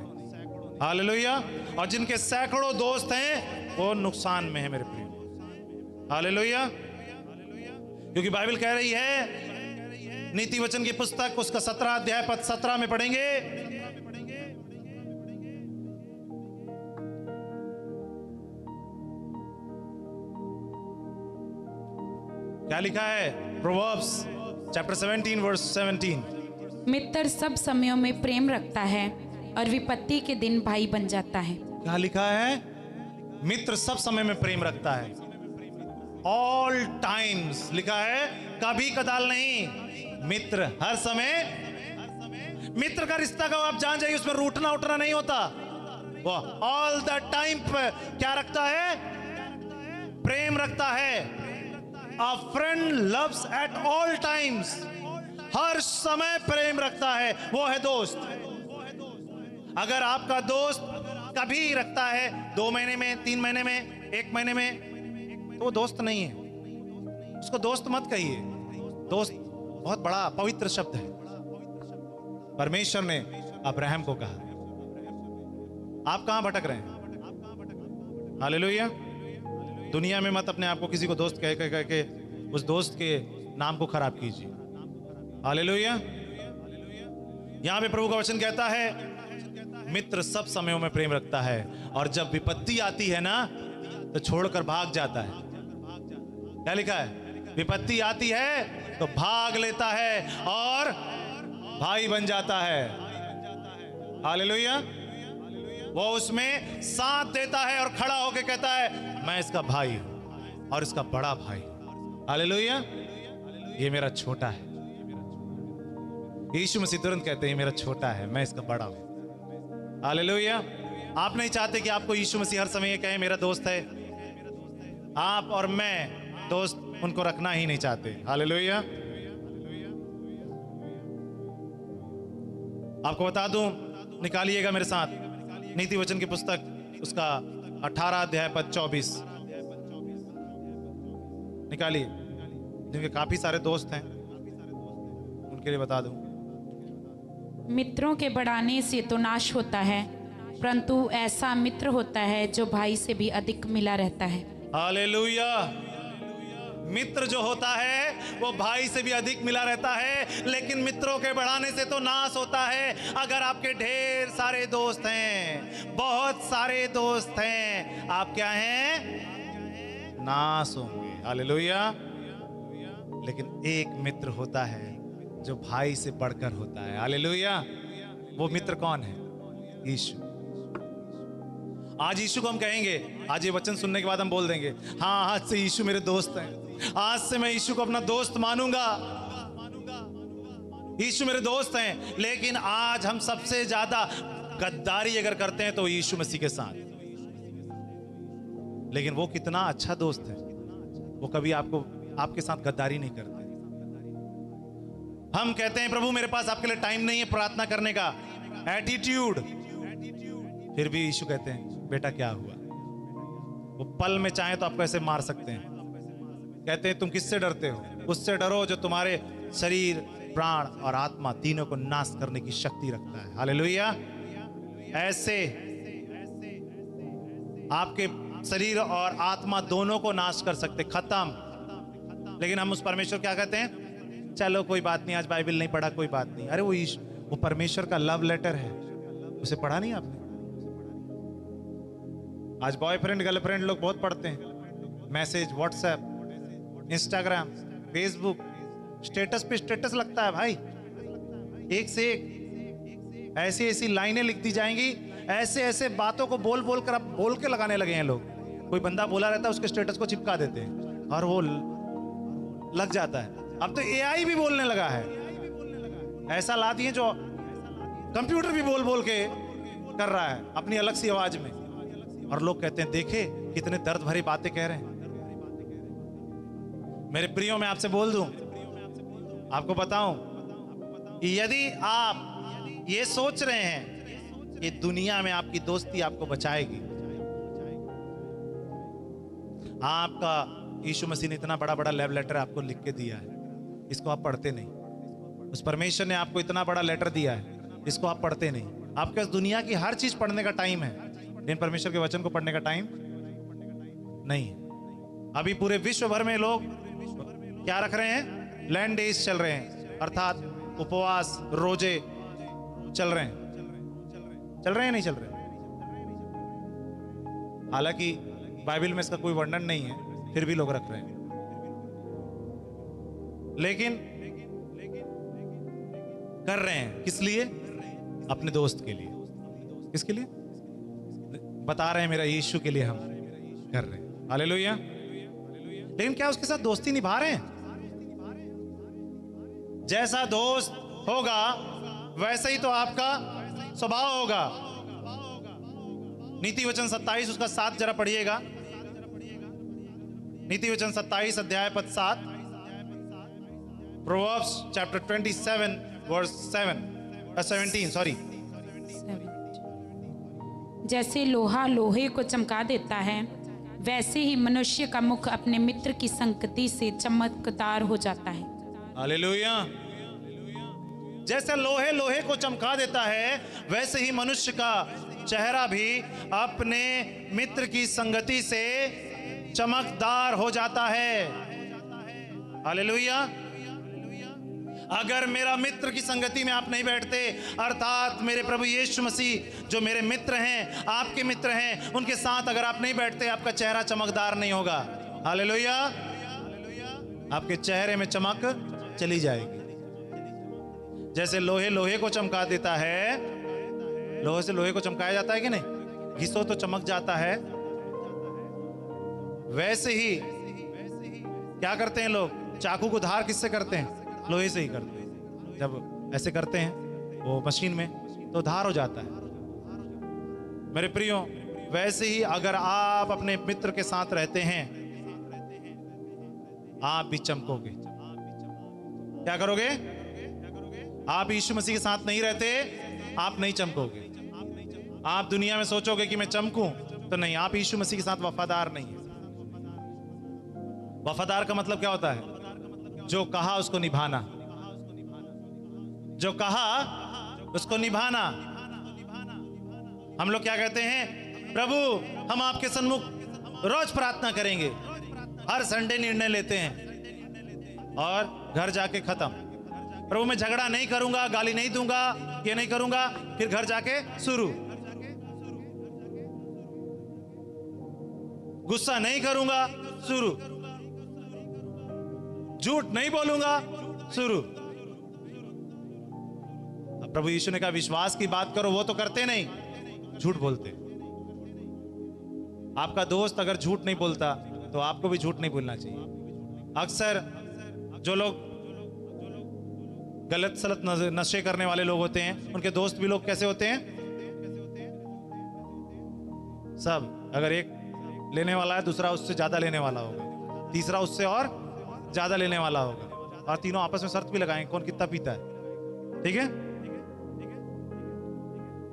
हालेलुया। और जिनके सैकड़ों दोस्त हैं वो नुकसान में है मेरे प्रिय। हालेलुया। क्योंकि बाइबल कह रही है, नीति वचन की पुस्तक उसका 17 अध्याय पद 17 में पढ़ेंगे, क्या लिखा है? Proverbs chapter 17 verse 17। मित्र सब समयों में प्रेम रखता है और विपत्ति के दिन भाई बन जाता है। क्या लिखा है? मित्र सब समय में प्रेम रखता है, ऑल टाइम्स लिखा है, कभी कदाल नहीं। मित्र हर समय। मित्र का रिश्ता का आप जान जाइए, उसमें रूठना उठना नहीं होता। वो ऑल द टाइम क्या रखता है? प्रेम रखता है। A friend loves at all times, हर समय प्रेम रखता है, वो है दोस्त। अगर आपका दोस्त कभी रखता है 2 महीने में, 3 महीने में, 1 महीने में, तो वो दोस्त नहीं है। उसको दोस्त मत कहिए। दोस्त बहुत बड़ा पवित्र शब्द है। परमेश्वर ने अब्राहम को कहा, आप कहां भटक रहे हैं? हालेलुया। दुनिया में मत अपने आप को किसी को दोस्त कह के उस दोस्त के नाम को खराब कीजिए। हालेलुया। यहां पे प्रभु का वचन कहता है, मित्र सब समयों में प्रेम रखता है, और जब विपत्ति आती है ना तो छोड़कर भाग जाता है। क्या लिखा है? विपत्ति आती है तो भाग लेता है और भाई बन जाता है। हालेलुया। वो उसमें साथ देता है और खड़ा होकर कहता है, मैं इसका भाई हूं और इसका बड़ा भाई। हालेलुया। ये मेरा छोटा है। यीशु मसीह तुरंत कहते हैं, मेरा छोटा है, मैं इसका बड़ा हूं। हालेलुया। आप नहीं चाहते कि आपको यीशु मसीह हर समय ये कहे मेरा दोस्त है? आप और मैं दोस्त उनको रखना ही नहीं चाहते। हालेलुया। आपको बता दूं, निकालिएगा मेरे साथ नीति वचन की पुस्तक उसका 18 अध्याय पद 24 निकालिए। जिनके काफी सारे दोस्त हैं उनके लिए बता दूं, मित्रों के बढ़ाने से तो नाश होता है, परंतु ऐसा मित्र होता है जो भाई से भी अधिक मिला रहता है। हालेलुया। मित्र जो होता है वो भाई से भी अधिक मिला रहता है, लेकिन मित्रों के बढ़ाने से तो नाश होता है। अगर आपके ढेर सारे दोस्त हैं, बहुत सारे दोस्त हैं, आप क्या हैं? नाश होंगे। हालेलुया। लेकिन एक मित्र होता है जो भाई से बढ़कर होता है। हालेलुया। वो मित्र कौन है? यीशु। आज यीशु को हम कहेंगे, आज ये वचन सुनने के बाद हम बोल देंगे, हाँ आज से यीशु मेरे दोस्त हैं, आज से मैं यीशु को अपना दोस्त मानूंगा, यीशु मेरे दोस्त हैं। लेकिन आज हम सबसे ज्यादा गद्दारी अगर करते हैं तो यीशु मसीह के साथ। लेकिन वो कितना अच्छा दोस्त है, वो कभी आपके साथ गद्दारी नहीं करते। हम कहते हैं प्रभु मेरे पास आपके लिए टाइम नहीं है प्रार्थना करने का, एटीट्यूड। फिर भी यीशु कहते हैं बेटा क्या हुआ? वो पल में चाहे तो आपको ऐसे मार सकते हैं। कहते हैं तुम किससे डरते हो? उससे डरो जो तुम्हारे शरीर प्राण और आत्मा तीनों को नाश करने की शक्ति रखता है। हालेलुया। ऐसे आपके शरीर और आत्मा दोनों को नाश कर सकते, खत्म। लेकिन हम उस परमेश्वर क्या कहते हैं, चलो कोई बात नहीं, आज बाइबल नहीं पढ़ा, कोई बात नहीं। अरे वो परमेश्वर का लव लेटर है, उसे पढ़ा नहीं आपने? आज बॉयफ्रेंड गर्लफ्रेंड लोग बहुत पढ़ते हैं, message WhatsApp, Instagram, Facebook, status पे स्टेटस लगता है भाई, एक से एक ऐसी ऐसी लाइनें लिख दी जाएंगी, ऐसे ऐसे बातों को बोल बोल कर अब बोल के लगाने लगे हैं लोग। कोई बंदा बोला रहता है, उसके स्टेटस को चिपका देते हैं और वो लग जाता है। अब तो एआई भी बोलने लगा है, ऐसा ला दिए जो कंप्यूटर भी बोल बोल के कर रहा है अपनी अलग सी आवाज में, और लोग कहते हैं देखे कितने दर्द भरी बातें कह रहे हैं। मेरे प्रियो, मैं आपसे बोल दूं, आपको बताऊं कि यदि आप ये सोच रहे हैं कि दुनिया में आपकी दोस्ती आपको बचाएगी, आपका यीशु मसीह ने इतना बड़ा बड़ा लव लेटर आपको लिख के दिया है, इसको आप पढ़ते नहीं। उस परमेश्वर ने आपको इतना बड़ा लेटर दिया है, इसको आप पढ़ते नहीं। आपके पास दुनिया की हर चीज पढ़ने का टाइम है, लेकिन परमेश्वर के वचन को पढ़ने का टाइम नहीं है। अभी पूरे विश्व भर में लोग क्या रख रहे हैं, लैंड डेज चल रहे हैं, अर्थात उपवास रोजे चल रहे हैं। चल रहे हैं नहीं चल रहे? हालांकि बाइबल में इसका कोई वर्णन नहीं है, फिर भी लोग रख रहे हैं। लेकिन कर रहे हैं किस लिए? अपने दोस्त के लिए। किसके लिए? बता रहे हैं मेरा यीशु के लिए हम कर रहे हैं। हालेलुया। लेकिन क्या उसके साथ दोस्ती निभा रहे हैं? जैसा दोस्त होगा वैसे ही तो आपका स्वभाव होगा। नीति वचन 27 उसका 7 जरा पढ़िएगा। नीति वचन 27 अध्याय पद 7, प्रोवर्ब्स चैप्टर 27 वर्स 17 सॉरी। जैसे लोहा लोहे को चमका देता है, वैसे ही मनुष्य का मुख अपने मित्र की संगति से चमकदार हो जाता है। हालेलुया। जैसे लोहे लोहे को चमका देता है, वैसे ही मनुष्य का चेहरा भी अपने मित्र की संगति से चमकदार हो जाता है। हालेलुया। अगर मेरा मित्र की संगति में आप नहीं बैठते, अर्थात मेरे प्रभु यीशु मसीह जो मेरे मित्र हैं, आपके मित्र हैं, उनके साथ अगर आप नहीं बैठते, आपका चेहरा चमकदार नहीं होगा। हालेलुया। आपके चेहरे में चमक चली जाएगी। जैसे लोहे लोहे को चमका देता है, लोहे से लोहे को चमकाया जाता है कि नहीं, घिसो तो चमक जाता है, वैसे ही क्या करते हैं लोग, चाकू को धार किससे करते हैं? लोहे से ही करते हैं। जब ऐसे करते हैं वो मशीन में, तो धार हो जाता है। मेरे प्रियो, वैसे ही अगर आप अपने मित्र के साथ रहते हैं, आप भी चमकोगे। क्या करोगे? आप यीशु मसीह के साथ नहीं रहते, आप नहीं चमकोगे। आप दुनिया में सोचोगे कि मैं चमकूं, तो नहीं, आप यीशु मसीह के साथ वफादार नहीं है। वफादार का मतलब क्या होता है? जो कहा उसको निभाना, जो कहा उसको निभाना। हम लोग क्या कहते हैं, प्रभु हम आपके सन्मुख रोज प्रार्थना करेंगे, हर संडे निर्णय लेते हैं, और घर जाके खत्म। प्रभु मैं झगड़ा नहीं करूंगा, गाली नहीं दूंगा, ये नहीं करूंगा, फिर घर जाके शुरू, गुस्सा नहीं करूंगा, शुरू, झूठ नहीं बोलूंगा, शुरू। अब प्रभु यीशु ने कहा विश्वास की बात करो, वो तो करते नहीं, झूठ बोलते। आपका दोस्त अगर झूठ नहीं बोलता, तो आपको भी झूठ नहीं बोलना चाहिए। अक्सर जो लोग गलत सलत नशे करने वाले लोग होते हैं, उनके दोस्त भी लोग कैसे होते हैं? सब, अगर एक लेने वाला है, दूसरा उससे ज्यादा लेने वाला होगा, तीसरा उससे और ज्यादा लेने वाला होगा, और तीनों आपस में शर्त भी लगाएंगे कौन कितना पीता है। ठीक है?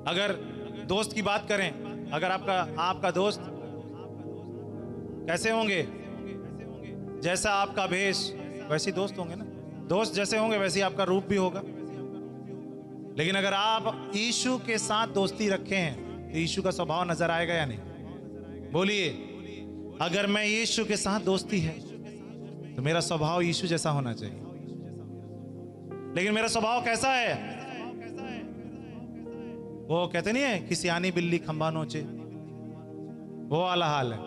अगर दोस्त की बात करें, अगर आपका दोस्त कैसे होंगे, जैसा आपका भेष वैसे दोस्त होंगे ना। दोस्त जैसे होंगे वैसे ही आपका रूप भी होगा। लेकिन अगर आप यीशु के साथ दोस्ती रखे हैं तो यीशु का स्वभाव नजर आएगा या नहीं? बोलिए, अगर मैं यीशु के साथ दोस्ती है तो मेरा स्वभाव यीशु जैसा होना चाहिए। लेकिन मेरा स्वभाव कैसा है? वो कहते नहीं है कि सियानी बिल्ली खंबा नोचे, वो वाला हाल है।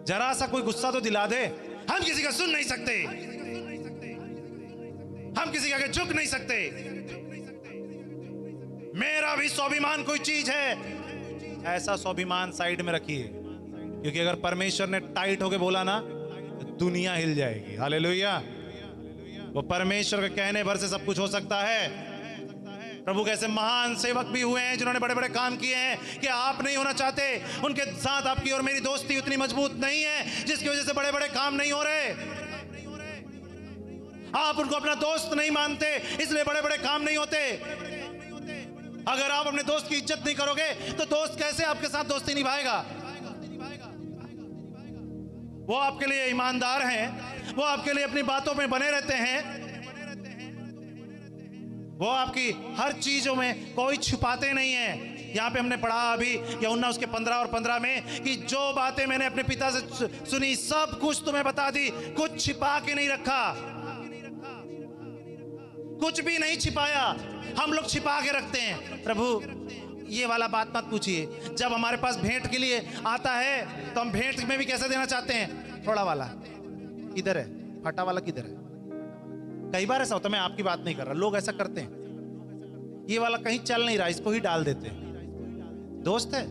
जरा सा कोई गुस्सा तो दिला दे, हम किसी का सुन नहीं सकते, हम किसी के आगे झुक नहीं सकते। मेरा भी स्वाभिमान कोई चीज है, ऐसा स्वाभिमान साइड में रखिए, क्योंकि अगर परमेश्वर ने टाइट होके बोला ना तो दुनिया हिल जाएगी। हालेलुया। वो परमेश्वर के कहने भर से सब कुछ हो सकता है। प्रभु कैसे महान सेवक भी हुए हैं जिन्होंने बड़े बड़े काम किए हैं कि आप नहीं होना चाहते, उनके साथ आपकी और मेरी दोस्ती उतनी मजबूत नहीं है जिसकी वजह से बड़े बड़े काम नहीं हो रहे। आप उनको अपना दोस्त नहीं मानते, इसलिए बड़े बड़े काम नहीं होते। अगर आप अपने दोस्त की इज्जत नहीं करोगे तो दोस्त कैसे आपके साथ दोस्ती निभाएगा? वो आपके लिए ईमानदार हैं, वो आपके लिए अपनी बातों में बने रहते हैं, वो आपकी हर चीजों में कोई छुपाते नहीं है। यहाँ पे हमने पढ़ा अभी यूहन्ना उसके 15 और 15 में कि जो बातें मैंने अपने पिता से सुनी सब कुछ तुम्हें बता दी, कुछ छिपा के नहीं रखा, कुछ भी नहीं छिपाया। हम लोग छिपा के रखते हैं। प्रभु ये वाला बात मत पूछिए। जब हमारे पास भेंट के लिए आता है तो हम भेंट में भी कैसे देना चाहते हैं? थोड़ा वाला किधर है, फटा वाला किधर है? कई बार ऐसा होता है, मैं आपकी बात नहीं कर रहा, लोग ऐसा करते हैं, ये वाला कहीं चल नहीं रहा, इसको ही डाल देते हैं। दोस्त है,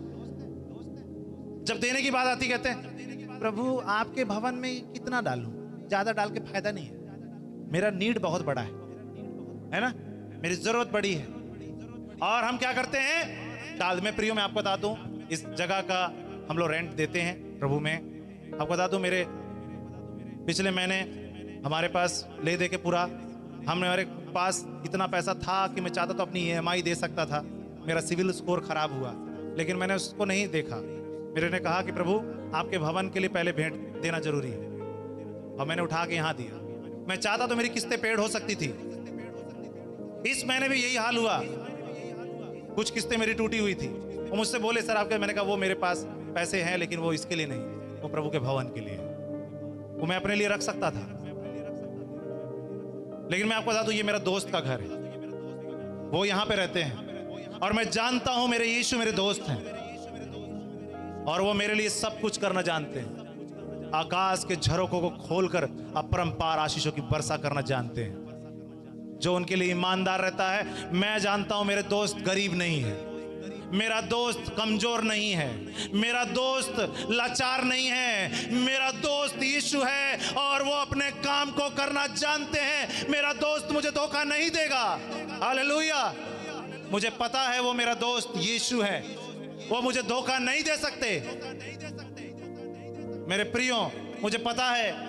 जब देने की बात आती कहते हैं प्रभु आपके भवन में कितना डालूं? ज्यादा डाल के फायदा नहीं है, मेरा नीड बहुत बड़ा है ना, मेरी जरूरत बड़ी है। और हम क्या करते हैं? डाल। मैं प्रियो, मैं आपको बता दूं, इस जगह का हम लोग रेंट देते हैं प्रभु में। आपको बता दूं, मेरे पिछले महीने हमारे पास ले दे के पूरा, हमारे पास इतना पैसा था कि मैं चाहता तो अपनी EMI दे सकता था। मेरा सिविल स्कोर खराब हुआ, लेकिन मैंने उसको नहीं देखा। मेरे ने कहा कि प्रभु आपके भवन के लिए पहले भेंट देना जरूरी है, और मैंने उठा के यहाँ दिया। मैं चाहता तो मेरी किस्तें पेड हो सकती थी। इस महीने भी यही हाल हुआ, कुछ किस्तें मेरी टूटी हुई थी। वो मुझसे बोले सर आपके, मैंने कहा वो मेरे पास पैसे हैं लेकिन वो इसके लिए नहीं, वो प्रभु के भवन के लिए, वो मैं अपने लिए रख सकता था। लेकिन मैं आपको बता दूं, ये मेरा दोस्त का घर है, वो यहां पे रहते हैं, और मैं जानता हूं मेरे यीशु मेरे दोस्त हैं, और वो मेरे लिए सब कुछ करना जानते हैं। आकाश के झरोकों को खोलकर अपरंपार आशीषों की वर्षा करना जानते हैं। जो उनके लिए ईमानदार रहता है, मैं जानता हूं मेरे दोस्त गरीब नहीं है, मेरा दोस्त कमजोर नहीं है, मेरा दोस्त लाचार नहीं है, मेरा दोस्त यीशु है और वो अपने काम को करना जानते हैं। मेरा दोस्त मुझे धोखा नहीं देगा। हालेलुया। मुझे पता है वो मेरा दोस्त यीशु है, वो मुझे धोखा नहीं दे सकते। मेरे प्रियो, मुझे पता है।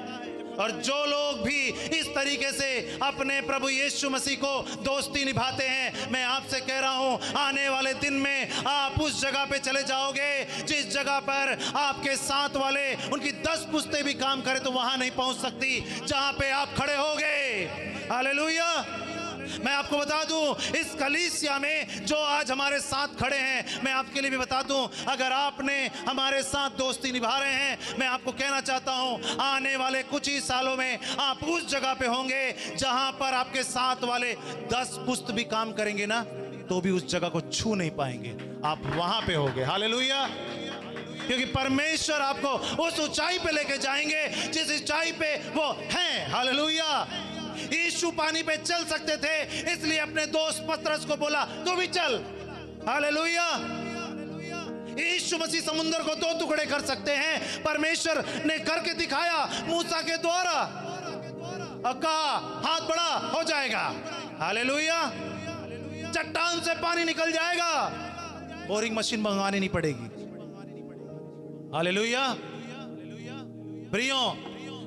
और जो लोग भी इस तरीके से अपने प्रभु यीशु मसीह को दोस्ती निभाते हैं, मैं आपसे कह रहा हूं, आने वाले दिन में आप उस जगह पे चले जाओगे जिस जगह पर आपके साथ वाले उनकी 10 पुश्तें भी काम करें तो वहां नहीं पहुंच सकती जहां पे आप खड़े होगे। हालेलुया। मैं आपको बता दूं, इस कलीसिया में जो आज हमारे साथ खड़े हैं, मैं आपके लिए भी बता दूं, अगर आपने हमारे साथ दोस्ती निभा रहे हैं, मैं आपको कहना चाहता हूं, आने वाले कुछ ही सालों में आप उस जगह पे होंगे जहां पर आपके साथ वाले 10 पुश्त भी काम करेंगे ना, तो भी उस जगह को छू नहीं पाएंगे। आप वहां पे होंगे। हालेलुया। क्योंकि परमेश्वर आपको उस ऊंचाई पे लेके जाएंगे जिस ऊंचाई पे वो हैं। हालेलुया। यीशु पानी पे चल सकते थे, इसलिए अपने दोस्त पतरस को बोला तू भी चल। हालेलुया। यीशु मसीह समुद्र को 2 टुकड़े कर सकते हैं, परमेश्वर ने करके दिखाया मूसा के द्वारा, और कहा हाथ बड़ा हो जाएगा। हालेलुया। चट्टान से पानी निकल जाएगा, बोरिंग मशीन मंगवानी नहीं पड़ेगी। हालेलुया। प्रियो,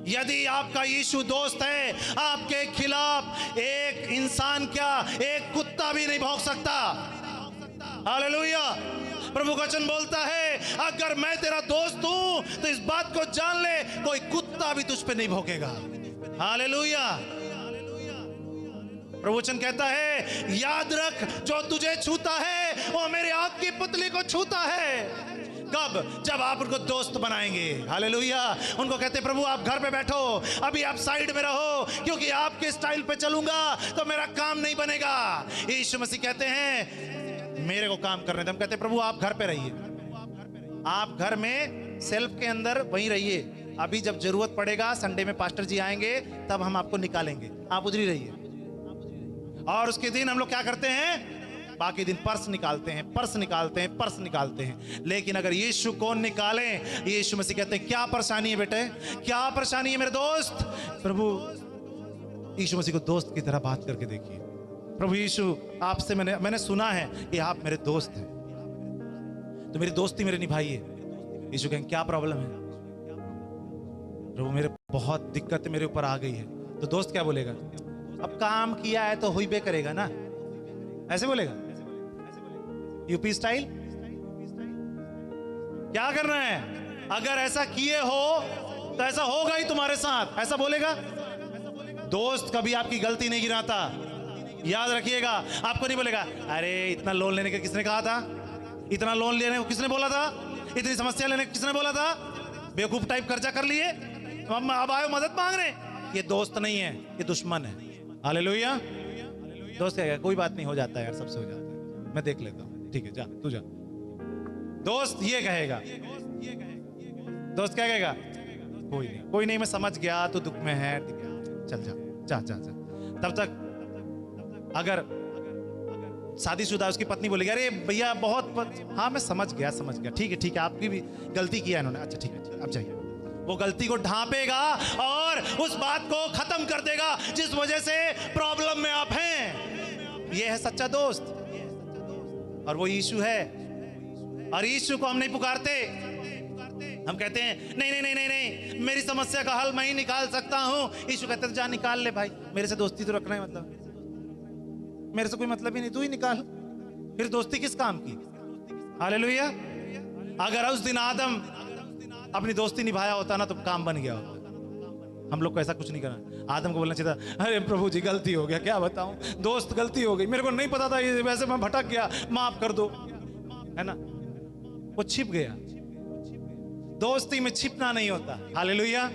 यदि आपका यीशु दोस्त है, आपके खिलाफ एक इंसान क्या, एक कुत्ता भी नहीं भौंक सकता। हालेलुया। प्रभु का वचन बोलता है, अगर मैं तेरा दोस्त हूं तो इस बात को जान ले, कोई कुत्ता भी तुझ पे नहीं भौंकेगा। हालेलुया। प्रभु वचन कहता है, याद रख जो तुझे छूता है वो मेरे आग की पुतली को छूता है। कब? जब आप उनको दोस्त बनाएंगे। हालेलुया। उनको कहते प्रभु आप घर पे बैठो, अभी आप साइड में रहो, क्योंकि आपके स्टाइल पे चलूंगा तो मेरा काम नहीं बनेगा। यीशु मसीह कहते हैं मेरे को काम करने दे। हम कहते प्रभु आप घर पे रहिए, आप घर में सेल्फ के अंदर वहीं रहिए। अभी जब जरूरत पड़ेगा संडे में पास्टर जी आएंगे तब हम आपको निकालेंगे, आप उधर ही रहिए। और उसके दिन हम लोग क्या करते हैं? बाकी दिन पर्स निकालते हैं, पर्स निकालते हैं, पर्स निकालते हैं। लेकिन अगर यीशु को निकाले, यीशु मसीह कहते हैं क्या परेशानी है बेटे, क्या परेशानी है मेरे दोस्त? प्रभु यीशु मसीह को दोस्त की तरह बात करके देखिए। प्रभु यीशु आपसे मैंने सुना है कि आप मेरे दोस्त हैं, तो मेरी दोस्ती मेरे निभाइए। यीशु कहेंगे क्या प्रॉब्लम है? प्रभु मेरे बहुत दिक्कत मेरे ऊपर आ गई है। तो दोस्त क्या बोलेगा? अब काम किया है तो हुई बे करेगा ना, ऐसे बोलेगा। UP style. क्या करना है? अगर ऐसा किए हो तो ऐसा होगा ही तुम्हारे साथ, ऐसा बोलेगा। दोस्त कभी आपकी गलती नहीं गिनाता, याद रखिएगा। आपको नहीं बोलेगा अरे इतना लोन लेने का किसने कहा था, इतना लोन लेने को किसने बोला था, इतनी समस्या लेने को किसने बोला था, बेवकूफ टाइप कर्जा कर लिए, अब आए मदद मांगने। ये दोस्त नहीं है, ये दुश्मन है। हालेलुया। दोस्त कहेगा कोई बात नहीं, हो जाता है यार, सबसे हो जाता है, मैं देख लेता हूं, ठीक है जा तू जा। दोस्त ये कहेगा। दोस्त क्या कहेगा? कोई नहीं, कोई नहीं, मैं समझ गया तू दुख में है, चल जा जा जा जा। तब तक अगर शादीशुदा उसकी पत्नी बोलेगी अरे भैया हाँ मैं समझ गया, ठीक है आपकी भी गलती किया इन्होंने, अच्छा ठीक है अब जाइए। वो गलती को ढांपेगा और उस बात को खत्म कर देगा जिस वजह से प्रॉब्लम में आप हैं। ये है सच्चा दोस्त, और वो यीशु है। और यीशु को हम नहीं पुकारते, हम कहते हैं नहीं नहीं नहीं नहीं नहीं, मेरी समस्या का हल मैं ही निकाल सकता हूं। यीशु कहते जा निकाल ले भाई, मेरे से दोस्ती तो रखना है, मतलब मेरे से कोई मतलब ही नहीं, तू ही निकाल। फिर दोस्ती किस काम की? हालेलुया। अगर उस दिन आदम अपनी दोस्ती निभाया होता ना तो काम बन गया होता। हम लोग को ऐसा कुछ नहीं करना। आदम को बोलना चाहिए था अरे प्रभु जी गलती हो गया, क्या बताऊं दोस्त गलती हो गई, मेरे को नहीं पता था ये, वैसे मैं भटक गया, माफ कर दो, है ना। वो छिप गया। दोस्ती में छिपना नहीं होता। हालेलुया।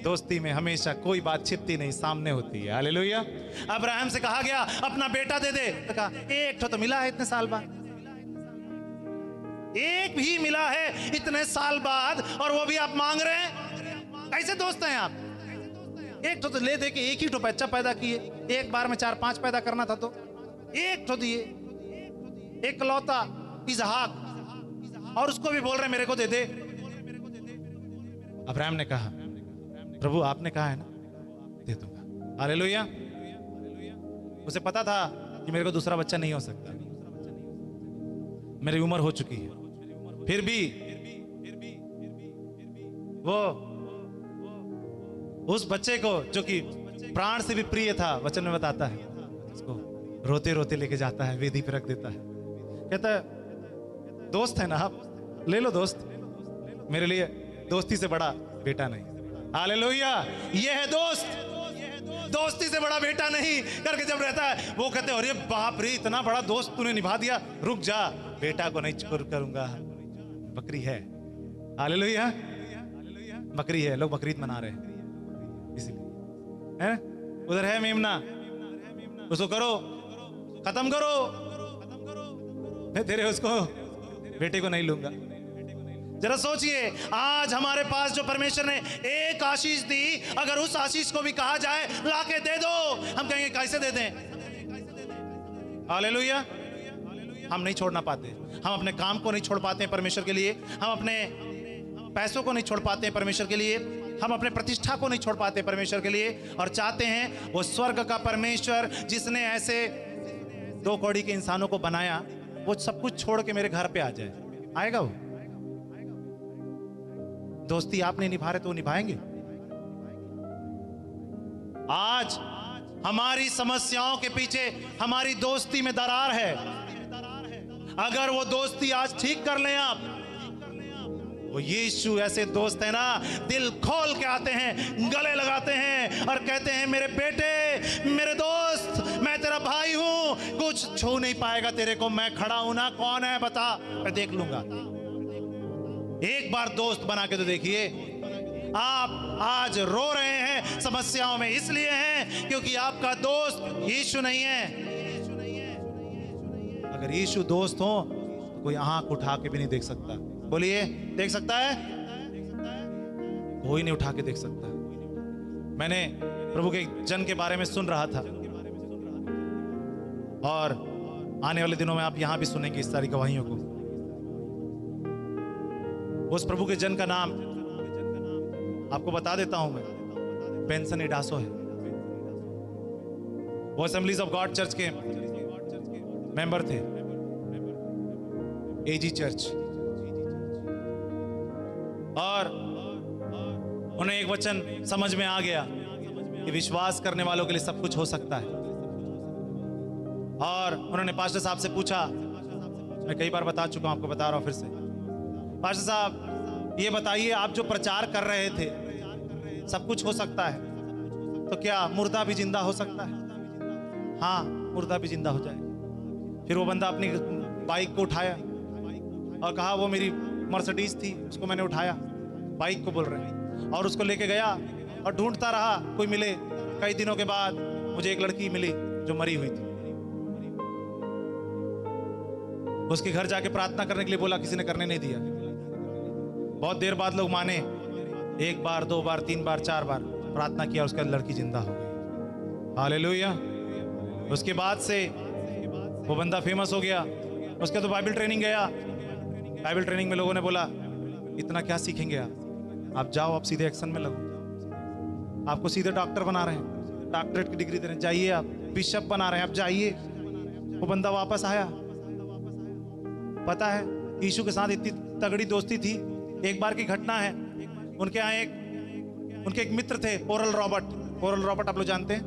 दोस्ती में हमेशा कोई बात छिपती नहीं, सामने होती है। हालेलुया। अब्राहम से कहा गया अपना बेटा दे दे, तो कहा एक तो मिला है इतने साल बाद, एक भी मिला है इतने साल बाद, और वो भी आप मांग रहे हैं। कैसे दोस्त हैं आप? एक तो ले दे के एक ही तो बच्चा पैदा किए, एक बार में 4-5 पैदा करना था तो एक तो दिए, एक लौता इसहाक, और उसको भी बोल रहे मेरे को दे दे। अब्राहम ने कहा प्रभु आपने कहा है ना, दे दूंगा। हालेलुया। उसे पता था कि मेरे को दूसरा बच्चा नहीं हो सकता, मेरी उम्र हो चुकी है, फिर भी वो उस बच्चे को जो कि प्राण से भी प्रिय था, वचन में बताता है, उसको रोते रोते लेके जाता है, वेदी पे रख देता है, कहता है दोस्त है ना आप, ले लो दोस्त, मेरे लिए दोस्ती से बड़ा बेटा नहीं। हालेलुया। ये है दोस्त, दोस्ती से बड़ा बेटा नहीं करके जब रहता है, वो कहते हैं अरे बाप रे इतना बड़ा दोस्त तूने निभा दिया, रुक जा, बेटा को नहीं छोड़ करूंगा। बकरी है। हालेलुया। बकरी है, लोग बकरीद मना रहे हैं इसलिए, है उधर है मेमना, उसको करो, खत्म करो, मैं तेरे उसको बेटे को नहीं लूंगा। जरा सोचिए, आज हमारे पास जो परमेश्वर ने एक आशीष दी, अगर उस आशीष को भी कहा जाए लाके दे दो, हम कहेंगे कैसे दे दें? हालेलुया। हम नहीं छोड़ना पाते, हम अपने काम को नहीं छोड़ पाते हैं परमेश्वर के लिए, हम अपने पैसों को नहीं छोड़ पाते हैं परमेश्वर के लिए, हम अपने प्रतिष्ठा को नहीं छोड़ पाते परमेश्वर के लिए, और चाहते हैं वो स्वर्ग का परमेश्वर जिसने ऐसे 2 कौड़ी के इंसानों को बनाया, वो सब कुछ छोड़ के मेरे घर पे आ जाए। आएगा वो? दोस्ती आप नहीं निभा रहे तो वो निभाएंगे? आज हमारी समस्याओं के पीछे हमारी दोस्ती में दरार है। अगर वो दोस्ती आज ठीक कर लें आप, वो यीशु ऐसे दोस्त है ना, दिल खोल के आते हैं, गले लगाते हैं और कहते हैं मेरे बेटे, मेरे दोस्त, मैं तेरा भाई हूं, कुछ छू नहीं पाएगा तेरे को, मैं खड़ा हूं ना, कौन है बता, मैं देख लूंगा। एक बार दोस्त बना के तो देखिए। आप आज रो रहे हैं समस्याओं में, इसलिए हैं क्योंकि आपका दोस्त यीशु नहीं है। अगर यीशु दोस्त हो तो कोई आंख उठा के भी नहीं देख सकता। बोलिए, देख सकता है? कोई नहीं उठा के देख सकता। मैंने प्रभु के जन के बारे में सुन रहा था और आने वाले दिनों में आप यहां भी सुनेंगे इस सारी गवाहियों को। उस प्रभु के जन का नाम आपको बता देता हूं मैं, बेंसन इडासो है। वो असेंबलीज ऑफ गॉड चर्च के मेंबर थे, एजी चर्च। और उन्हें एक वचन समझ में आ गया कि विश्वास करने वालों के लिए सब कुछ हो सकता है। और उन्होंने पास्टर साहब से पूछा, मैं कई बार बता चुका हूं, आपको बता रहा हूं फिर से, पास्टर साहब ये बताइए, आप जो प्रचार कर रहे थे सब कुछ हो सकता है, तो क्या मुर्दा भी जिंदा हो सकता है? हाँ, मुर्दा भी जिंदा हो जाए। फिर वो बंदा अपनी बाइक को उठाया और कहा, वो मेरी मर्सिडीज थी, उसको मैंने उठाया, बाइक को बोल रहे हैं, और उसको लेके गया और ढूंढता रहा, कोई मिले। कई दिनों के बाद मुझे एक लड़की मिली जो मरी हुई थी। उसके घर जाके प्रार्थना करने के लिए बोला, किसी ने करने नहीं दिया। बहुत देर बाद लोग माने, एक बार, दो बार, तीन बार, चार बार प्रार्थना किया, उसका लड़की जिंदा हो गई। हालेलुया। उसके बाद से वो बंदा फेमस हो गया। उसके तो बाइबल ट्रेनिंग गया। बाइबल ट्रेनिंग में लोगों ने बोला, इतना क्या सीखेंगे आप जाओ, आप सीधे एक्शन में लगो, आपको सीधे डॉक्टर बना रहे हैं, डॉक्टरेट की डिग्री दे रहे हैं, जाइए, आप बिशप बना रहे हैं, आप जाइए। वो बंदा वापस आया। पता है, यीशु के साथ इतनी तगड़ी दोस्ती थी। एक बार की घटना है, उनके यहाँ उनके एक मित्र थे, ओरल रॉबर्ट। ओरल रॉबर्ट आप लोग जानते हैं?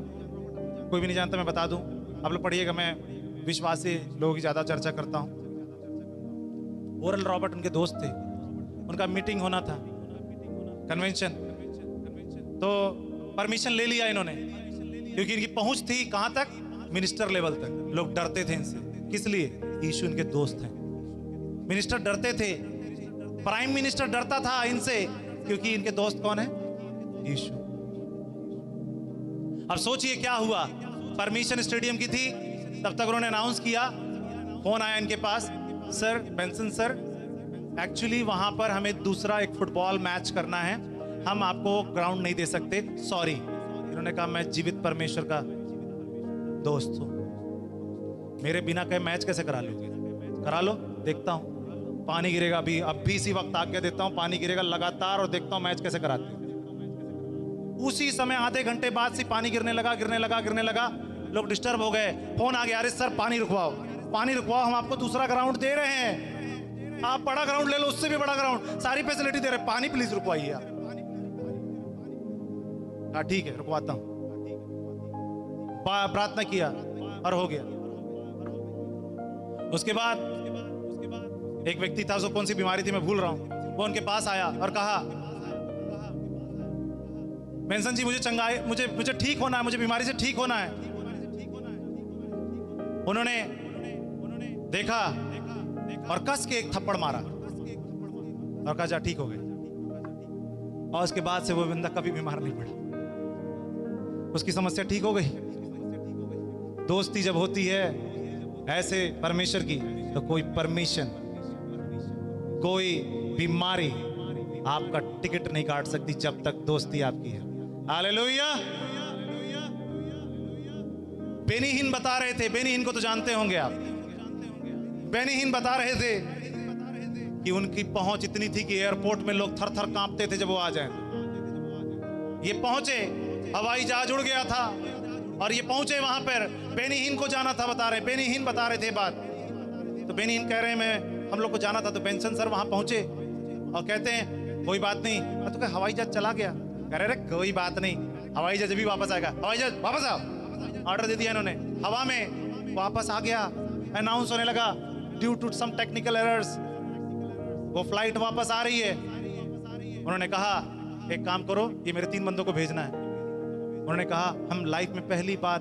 कोई भी नहीं जानता, मैं बता दूं, आप लोग पढ़िएगा, मैं विश्वासी लोगों की ज्यादा चर्चा करता हूं। ओरल रॉबर्ट उनके दोस्त थे। उनका मीटिंग होना था, कन्वेंशन, तो परमिशन ले लिया इन्होंने, क्योंकि इनकी पहुंच थी कहां तक? मिनिस्टर लेवल तक। लोग डरते थे इनसे, किस लिए? यीशु इनके दोस्त हैं। मिनिस्टर डरते थे, प्राइम मिनिस्टर डरता था इनसे, क्योंकि इनके दोस्त कौन है? यीशु। अब सोचिए क्या हुआ। परमिशन स्टेडियम की थी, तब तक उन्होंने अनाउंस किया, फोन आया इनके पास, सर, बेंसन सर, एक्चुअली वहां पर हमें दूसरा एक फुटबॉल मैच करना है, हम आपको ग्राउंड नहीं दे सकते, सॉरी। इन्होंने कहा, मैं जीवित परमेश्वर का दोस्त हूं, मेरे बिना कहे मैच कैसे करा लोगे? करा लो, देखता हूं। पानी गिरेगा, अभी इसी वक्त आज्ञा देता हूं, पानी गिरेगा लगातार, और देखता हूं मैच कैसे कराते हैं। उसी समय आधे घंटे बाद से पानी गिरने लगा। लोग डिस्टर्ब हो गए, फोन आ गया, अरे सर पानी रुकवाओ, हम आपको दूसरा ग्राउंड दे रहे हैं, आप बड़ा ग्राउंड ले लो, उससे भी बड़ा ग्राउंड, सारी फैसिलिटी दे रहे हैं, पानी प्लीज रुकवाइए आप। हाँ ठीक है, रुकवाता हूं। प्रार्थना किया और हो गया। उसके बाद एक व्यक्ति था, उसको कौन सी बीमारी थी मैं भूल रहा हूं, वो उनके पास आया और कहा, बेंसन जी, मुझे चंगाई, मुझे ठीक होना है, मुझे बीमारी से ठीक होना है। उन्होंने देखा और कस के एक थप्पड़ मारा और कहा, जा ठीक हो गए। और उसके बाद से वो बंदा कभी बीमार नहीं पड़ा, उसकी समस्या ठीक हो गई। दोस्ती जब होती है ऐसे परमेश्वर की, तो कोई परमिशन, कोई बीमारी आपका टिकट नहीं काट सकती जब तक दोस्ती आपकी है। हालेलुया। बेनी हिन बता रहे थे, बेनी हिन को तो जानते होंगे आप। बेनी हिन बता रहे थे कि उनकी पहुंच इतनी थी कि एयरपोर्ट में लोग थर थर कांपते थे जब वो आ जाएं। ये पहुंचे, हवाई जहाज उड़ गया था और ये पहुंचे वहां पर। बेनी हिन को जाना था, बता रहे, बेनी हिन बता रहे थे बात। तो बेनी हिन कह रहे हैं, हम लोग को जाना था। तो बेंसन सर वहां पहुंचे और कहते हैं, कोई बात नहीं। तो क्या हवाई जहाज चला गया? कह रहे कोई बात नहीं, हवाई जहाज भी वापस आएगा। हवाई जहाज वापस आओ, ऑर्डर दे दिया इन्होंने, हवा में वापस आ गया। अनाउंस होने लगा, due to some technical errors वो फ्लाइट वापस आ रही है। उन्होंने कहा एक काम करो, ये मेरे 3 बंदों को भेजना है। उन्होंने कहा हम लाइफ में पहली बार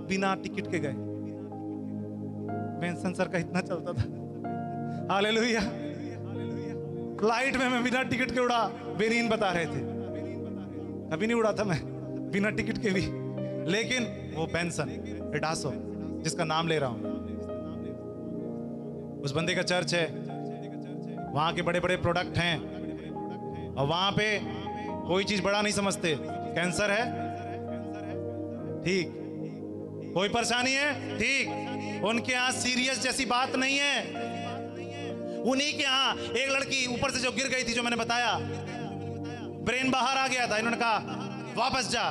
बिना टिकट के गए। बेंसन सर का इतना चलता था, हालेलुया। फ्लाइट में मैं बिना टिकट के उड़ा, बेनीन बता रहे थे, कभी नहीं उड़ा था मैं बिना टिकट के भी। लेकिन वो बेंसन एडासो जिसका नाम ले रहा हूं, उस बंदे का चर्च है, वहां के बड़े बड़े प्रोडक्ट हैं, और वहां पे कोई चीज बड़ा नहीं समझते। कैंसर है ठीक, कोई परेशानी है ठीक, उनके यहाँ सीरियस जैसी बात नहीं है। उन्हीं के यहाँ एक लड़की ऊपर से जो गिर गई थी, जो मैंने बताया, ब्रेन बाहर आ गया था, इन्होंने कहा वापस जा,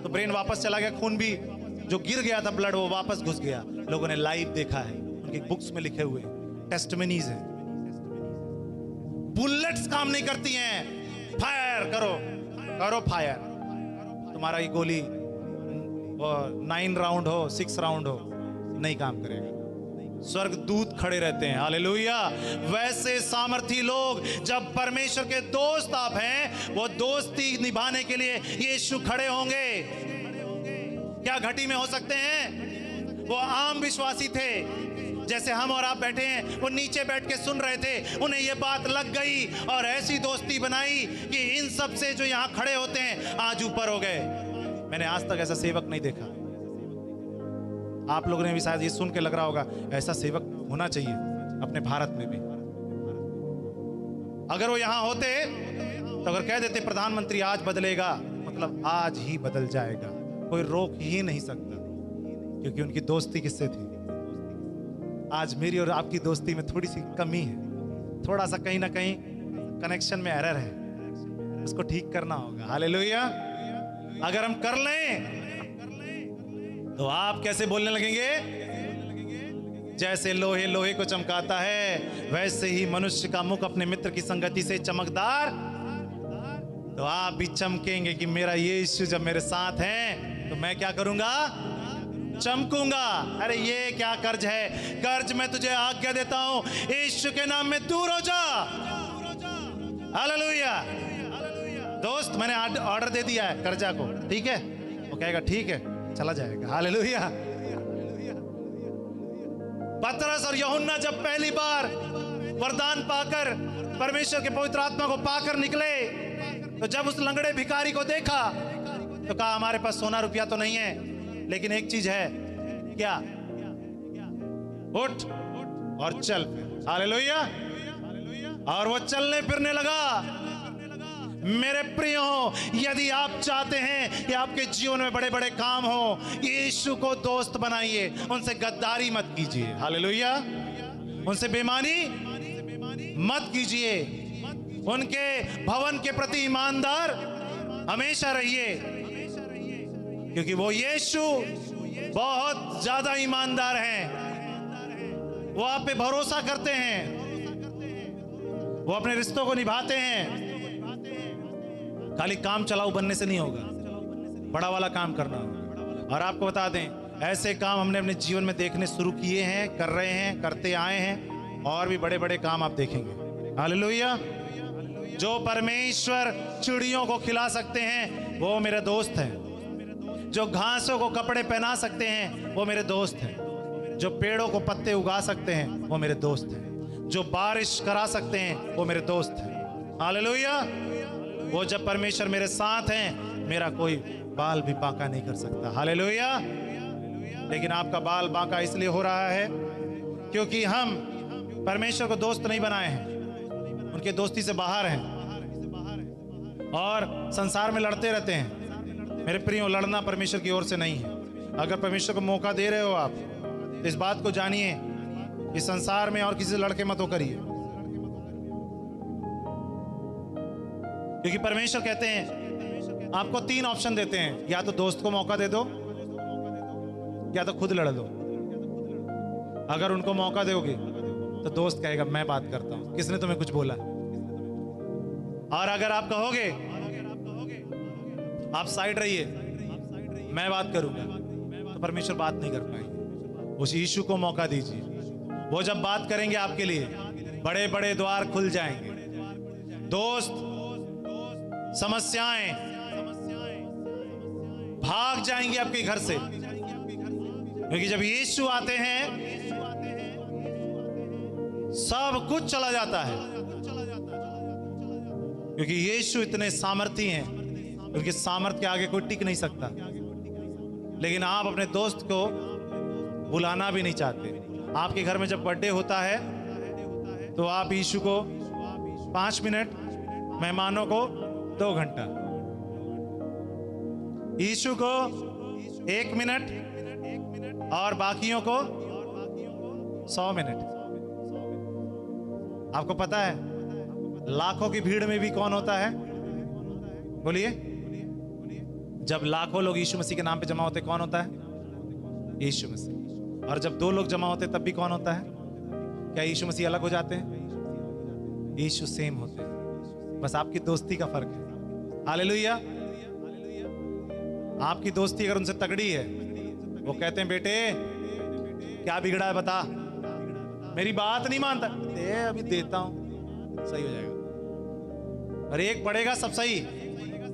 तो ब्रेन वापस चला गया, खून भी जो गिर गया था ब्लड वो वापस घुस गया। लोगों ने लाइव देखा है, उनकी बुक्स में लिखे हुए टेस्टिमनीज हैं। बुलेट्स काम नहीं करती हैं, फायर करो करो फायर, तुम्हारा ये गोली 9 राउंड हो 6 राउंड हो नहीं काम करेगा। स्वर्ग दूत खड़े रहते हैं, हालेलुया। वैसे सामर्थी लोग, जब परमेश्वर के दोस्त आप हैं, वो दोस्ती निभाने के लिए यीशु खड़े होंगे। क्या घटी में हो सकते हैं? वो आम विश्वासी थे, जैसे हम और आप बैठे हैं, वो नीचे बैठ के सुन रहे थे, उन्हें ये बात लग गई और ऐसी दोस्ती बनाई कि इन सब से जो यहाँ खड़े होते हैं आज ऊपर हो गए। मैंने आज तक ऐसा सेवक नहीं देखा। आप लोगों ने भी शायद ये सुन के लग रहा होगा ऐसा सेवक होना चाहिए अपने भारत में भी। अगर वो यहां होते तो अगर कह देते प्रधानमंत्री आज बदलेगा, मतलब आज ही बदल जाएगा, कोई रोक ही नहीं सकता, क्योंकि उनकी दोस्ती किससे थी। आज मेरी और आपकी दोस्ती में थोड़ी सी कमी है, थोड़ा सा कहीं ना कहीं कनेक्शन में एरर है, उसको ठीक करना होगा, हालेलुया। अगर हम कर लें तो आप कैसे बोलने लगेंगे? जैसे लोहे लोहे को चमकाता है, वैसे ही मनुष्य का मुख अपने मित्र की संगति से चमकदार। तो आप भी चमकेंगे कि मेरा यीशु जब मेरे साथ है तो मैं क्या करूंगा? चमकूंगा। अरे ये क्या कर्ज है? कर्ज मैं तुझे आज्ञा देता हूं, यीशु के नाम में दूर हो जा। हालेलुया। दोस्त मैंने ऑर्डर दे दिया है कर्जा को, ठीक है? वो कहेगा ठीक है, चला जाएगा, हालेलुया। पतरस और यूहन्ना जब पहली बार वरदान पाकर, परमेश्वर के पवित्र आत्मा को पाकर निकले, तो जब उस लंगड़े भिखारी को देखा तो कहा हमारे पास सोना रुपया तो नहीं है, लेकिन एक चीज है, क्या? उठ और चल, हालेलुया। और वो चलने फिरने लगा। मेरे प्रियो, यदि आप चाहते हैं कि आपके जीवन में बड़े बड़े काम हो, यीशु को दोस्त बनाइए, उनसे गद्दारी मत कीजिए, हालेलुया। उनसे बेईमानी मत कीजिए, उनके भवन के प्रति ईमानदार हमेशा रहिए, क्योंकि वो यीशु बहुत ज्यादा ईमानदार हैं। वो आप पे भरोसा करते हैं, वो अपने रिश्तों को निभाते हैं। खाली काम चलाऊ बनने से नहीं होगा, बड़ा वाला काम करना होगा। और आपको बता दें, ऐसे काम हमने अपने जीवन में देखने शुरू किए हैं, कर रहे हैं, करते आए हैं, और भी बड़े बड़े काम आप देखेंगे, हालेलुया। जो परमेश्वर चिड़ियों को खिला सकते हैं वो मेरे दोस्त हैं। जो घासों को कपड़े पहना सकते हैं वो मेरे दोस्त हैं। जो पेड़ों को पत्ते उगा सकते हैं वो मेरे दोस्त हैं। जो बारिश करा सकते हैं वो मेरे दोस्त हैं, हालेलुया। वो जब परमेश्वर मेरे साथ हैं, मेरा कोई बाल भी बांका नहीं कर सकता, हालेलुया। लेकिन आपका बाल बांका इसलिए हो रहा है क्योंकि हम परमेश्वर को दोस्त नहीं बनाए हैं, उनके दोस्ती से बाहर हैं और संसार में लड़ते रहते हैं। मेरे प्रियो, लड़ना परमेश्वर की ओर से नहीं है। अगर परमेश्वर को मौका दे रहे हो आप, तो इस बात को जानिए कि संसार में और किसी से लड़के मत हो करिए, क्योंकि परमेश्वर कहते हैं आपको 3 ऑप्शन देते हैं, या तो दोस्त को मौका दे दो, या तो खुद लड़ लो। अगर उनको मौका दोगे तो दोस्त कहेगा मैं बात करता हूं, किसने तुम्हें कुछ बोला? और अगर आप कहोगे आप साइड रहिए, मैं बात करूंगा, तो परमेश्वर बात नहीं कर पाएंगे। उस यीशु को मौका दीजिए, वो जब बात करेंगे आपके लिए बड़े बड़े द्वार खुल जाएंगे। दोस्त समस्याएं भाग जाएंगी आपके घर से, क्योंकि जब यीशु आते हैं सब कुछ चला जाता है, क्योंकि यीशु इतने सामर्थी हैं, उनके सामर्थ्य के आगे कोई टिक नहीं सकता। लेकिन आप अपने दोस्त को बुलाना भी नहीं चाहते। आपके घर में जब बर्थडे होता है तो आप यीशु को 5 मिनट, मेहमानों को 2 घंटा, यीशु को 1 मिनट और बाकियों को 100 मिनट। आपको पता है लाखों की भीड़ में भी कौन होता है? बोलिए। जब लाखों लोग यीशु मसीह के नाम पे जमा होते कौन होता है? यीशु मसीह। और जब 2 लोग जमा होते तब भी कौन होता है? क्या यीशु मसीह अलग हो जाते हैं? यीशु सेम होते हैं, बस आपकी दोस्ती का फर्क है। हालेलुया। आपकी दोस्ती अगर उनसे तगड़ी है, वो कहते हैं बेटे क्या बिगड़ा है बता, मेरी बात नहीं मानता, दे अभी देता हूं, सही हो जाएगा। और एक पड़ेगा सब सही।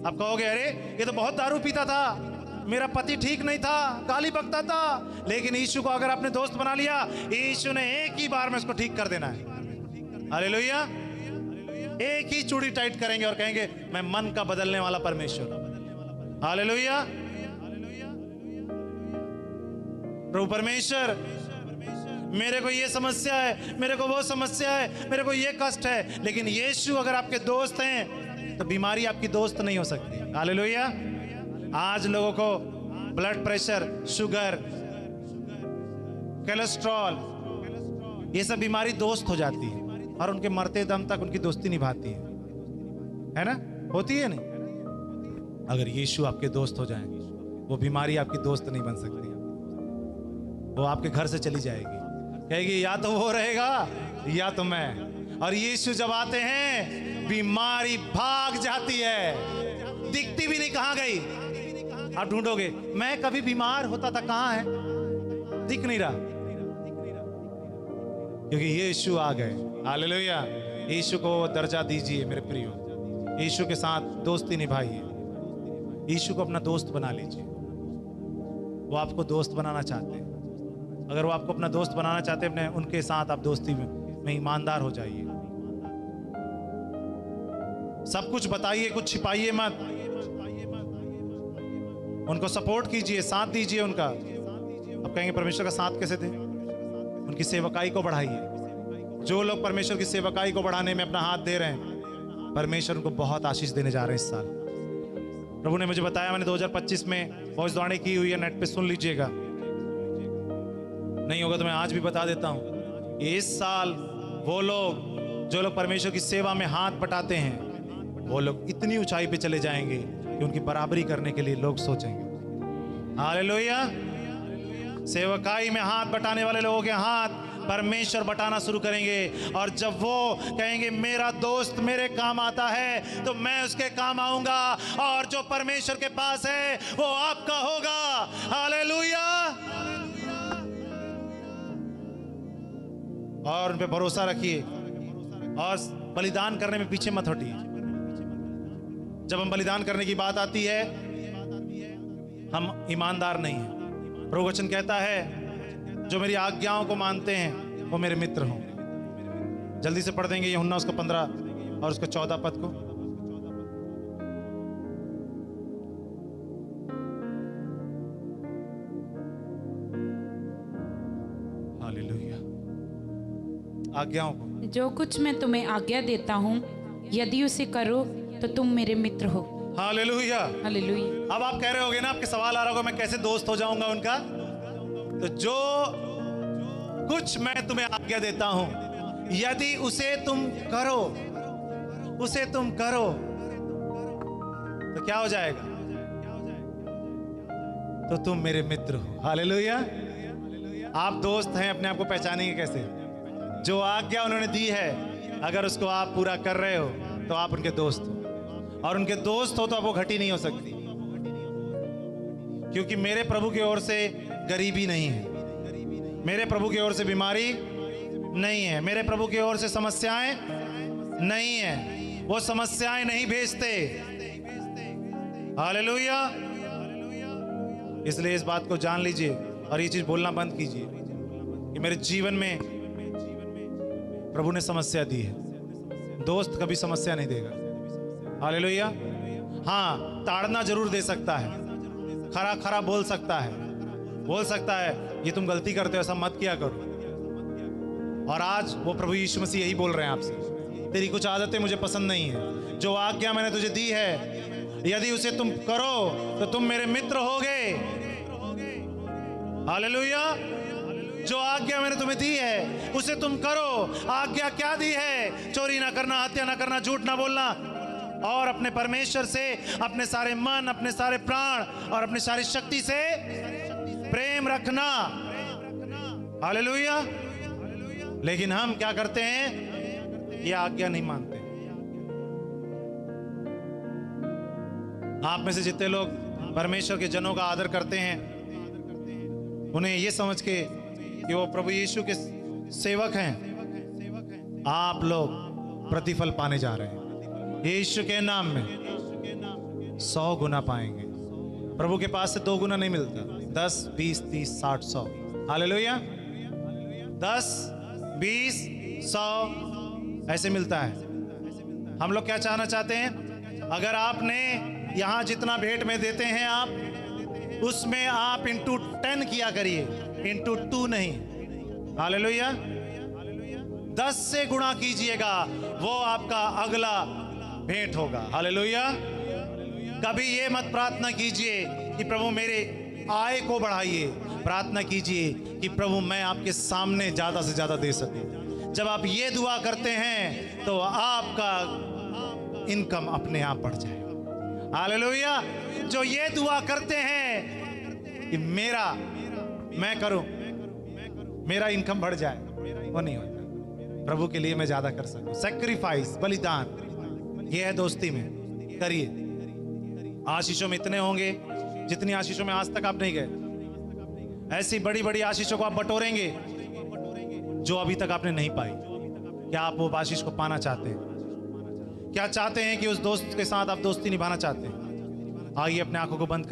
आप कहोगे अरे ये तो बहुत दारू पीता था, मेरा पति ठीक नहीं था, गाली बकता था, लेकिन यीशु को अगर आपने दोस्त बना लिया, यीशु ने एक ही बार में उसको ठीक कर देना है। हालेलुया। एक ही चूड़ी टाइट करेंगे और कहेंगे मैं मन का बदलने वाला परमेश्वर। हालेलुया। प्रभु परमेश्वर, मेरे को ये समस्या है, मेरे को वो समस्या है, मेरे को ये कष्ट है, लेकिन यीशु अगर आपके दोस्त हैं तो बीमारी आपकी दोस्त नहीं हो सकती। हालेलुया। आज लोगों को ब्लड प्रेशर, शुगर, कोलेस्ट्रॉल, ये सब बीमारी दोस्त हो जाती है और उनके मरते दम तक उनकी दोस्ती निभाती है ना? होती है नहीं? अगर यीशु आपके दोस्त हो जाए, वो बीमारी आपकी दोस्त नहीं बन सकती, वो आपके घर से चली जाएगी, कहेगी या तो वो रहेगा या तो मैं। और यीशु जब आते हैं बीमारी भाग जाती है, दिखती भी नहीं कहां गई। आप ढूंढोगे मैं कभी बीमार होता था, कहां है, दिख नहीं रहा, क्योंकि यीशु आ गए। हालेलुया। यीशु को दर्जा दीजिए मेरे प्रियो, यीशु के साथ दोस्ती निभाइए, यीशु को अपना दोस्त बना लीजिए। वो आपको दोस्त बनाना चाहते हैं। अगर वो आपको अपना दोस्त बनाना चाहते हैं, उनके साथ आप दोस्ती में ईमानदार हो जाइए। सब कुछ बताइए, कुछ छिपाइए मत, उनको सपोर्ट कीजिए, साथ दीजिए उनका। अब कहेंगे परमेश्वर का साथ कैसे दें? उनकी सेवकाई को बढ़ाइए। जो लोग परमेश्वर की सेवकाई को बढ़ाने में अपना हाथ दे रहे हैं, परमेश्वर उनको बहुत आशीष देने जा रहे हैं इस साल। प्रभु ने मुझे बताया, मैंने 2025 में भविष्यवाणी की हुई है, नेट पे सुन लीजिएगा, नहीं होगा तो मैं आज भी बता देता हूं। इस साल वो लोग जो लोग परमेश्वर की सेवा में हाथ बटाते हैं, वो लोग इतनी ऊंचाई पे चले जाएंगे कि उनकी बराबरी करने के लिए लोग सोचेंगे। हालेलुया। सेवकाई में हाथ बटाने वाले लोगों के हाथ परमेश्वर बटाना शुरू करेंगे, और जब वो कहेंगे मेरा दोस्त मेरे काम आता है तो मैं उसके काम आऊंगा, और जो परमेश्वर के पास है वो आपका होगा। हालेलुया। और उन पे भरोसा रखिए और बलिदान करने में पीछे मत हटिए। जब हम बलिदान करने की बात आती है, हम ईमानदार नहीं हैं। प्रभु वचन कहता है जो मेरी आज्ञाओं को मानते हैं वो मेरे मित्र होंगे। जल्दी से पढ़ देंगे यूहन्ना उसका 15 और उसका 14 पद को। हालेलुया। आज्ञाओं को, जो कुछ मैं तुम्हें आज्ञा देता हूँ यदि उसे करो तो तुम मेरे मित्र हो। हालेलुया। हालेलुया। अब आप कह रहे होगे ना, आपके सवाल आ रहा होगा मैं कैसे दोस्त हो जाऊंगा उनका? तो जो कुछ मैं तुम्हें आज्ञा देता हूं यदि उसे तुम करो, उसे तुम करो तो क्या हो जाएगा? तो तुम मेरे मित्र हो। हालेलुया। आप दोस्त हैं, अपने आप को पहचानेंगे कैसे? जो आज्ञा उन्होंने दी है अगर उसको आप पूरा कर रहे हो तो आप उनके दोस्त हो, और उनके दोस्त हो तो आपको घटी नहीं हो सकती, क्योंकि मेरे प्रभु की ओर से गरीबी नहीं है, मेरे प्रभु की ओर से बीमारी नहीं है, मेरे प्रभु की ओर से समस्याएं नहीं है। वो समस्याएं नहीं भेजते, हालेलुया। इसलिए इस बात को जान लीजिए और ये चीज बोलना बंद कीजिए कि मेरे जीवन में प्रभु ने समस्या दी है, दोस्त कभी समस्या नहीं देगा। हालेलुया। हाँ, ताड़ना जरूर दे सकता है, खरा खरा बोल सकता है ये तुम गलती करते हो, ऐसा मत किया करो। और आज वो प्रभु यीशु मसीह यही बोल रहे हैं आपसे, तेरी कुछ आदतें मुझे पसंद नहीं है, जो आज्ञा मैंने तुझे दी है यदि उसे तुम करो तो तुम मेरे मित्र होगे। हालेलुया। जो आज्ञा मैंने तुम्हें दी है उसे तुम करो। आज्ञा क्या दी है? चोरी ना करना, हत्या ना करना, झूठ ना बोलना, और अपने परमेश्वर से अपने सारे मन, अपने सारे प्राण और अपनी सारी शक्ति से प्रेम रखना। हालेलुया। लेकिन हम क्या करते हैं? ये आज्ञा नहीं मानते। आप में से जितने लोग परमेश्वर के जनों का आदर करते हैं, उन्हें ये समझ के कि वो प्रभु यीशु के सेवक हैं, आप लोग प्रतिफल पाने जा रहे हैं। यीशु के नाम में 100 गुना पाएंगे। प्रभु के पास से 2 गुना नहीं मिलता, 10, 20, 30, 60, 100। हालेलुया। 10, 20, 100 ऐसे मिलता है। हम लोग क्या चाहना चाहते हैं? अगर आपने यहां जितना भेंट में देते हैं आप, उसमें आप इंटू 10 किया करिए, इंटू 2 नहीं। हालेलुया। 10 से गुणा कीजिएगा, वो आपका अगला भेंट होगा। हालेलुया। कभी ये मत प्रार्थना कीजिए कि प्रभु मेरे आय को बढ़ाइए, प्रार्थना कीजिए कि प्रभु मैं आपके सामने ज्यादा से ज्यादा दे सकूं। जब आप ये दुआ करते हैं तो आपका इनकम अपने आप बढ़ जाए। हालेलुया। जो ये दुआ करते हैं कि मैं करूं, मेरा इनकम बढ़ जाए, वो नहीं होता। प्रभु के लिए मैं ज्यादा कर सकूं। सैक्रिफाइस, बलिदान, ये है दोस्ती में। करिए। आशीषों में इतने होंगे जितनी आशीषों में आज तक आप नहीं गए। ऐसी बड़ी बड़ी आशीषों को आप बटोरेंगे जो अभी तक आपने नहीं पाई। क्या आप वो आशीष को पाना चाहते हैं? क्या चाहते हैं कि उस दोस्त के साथ आप दोस्ती निभाना चाहते हैं? आइए अपने आंखों को बंद करें।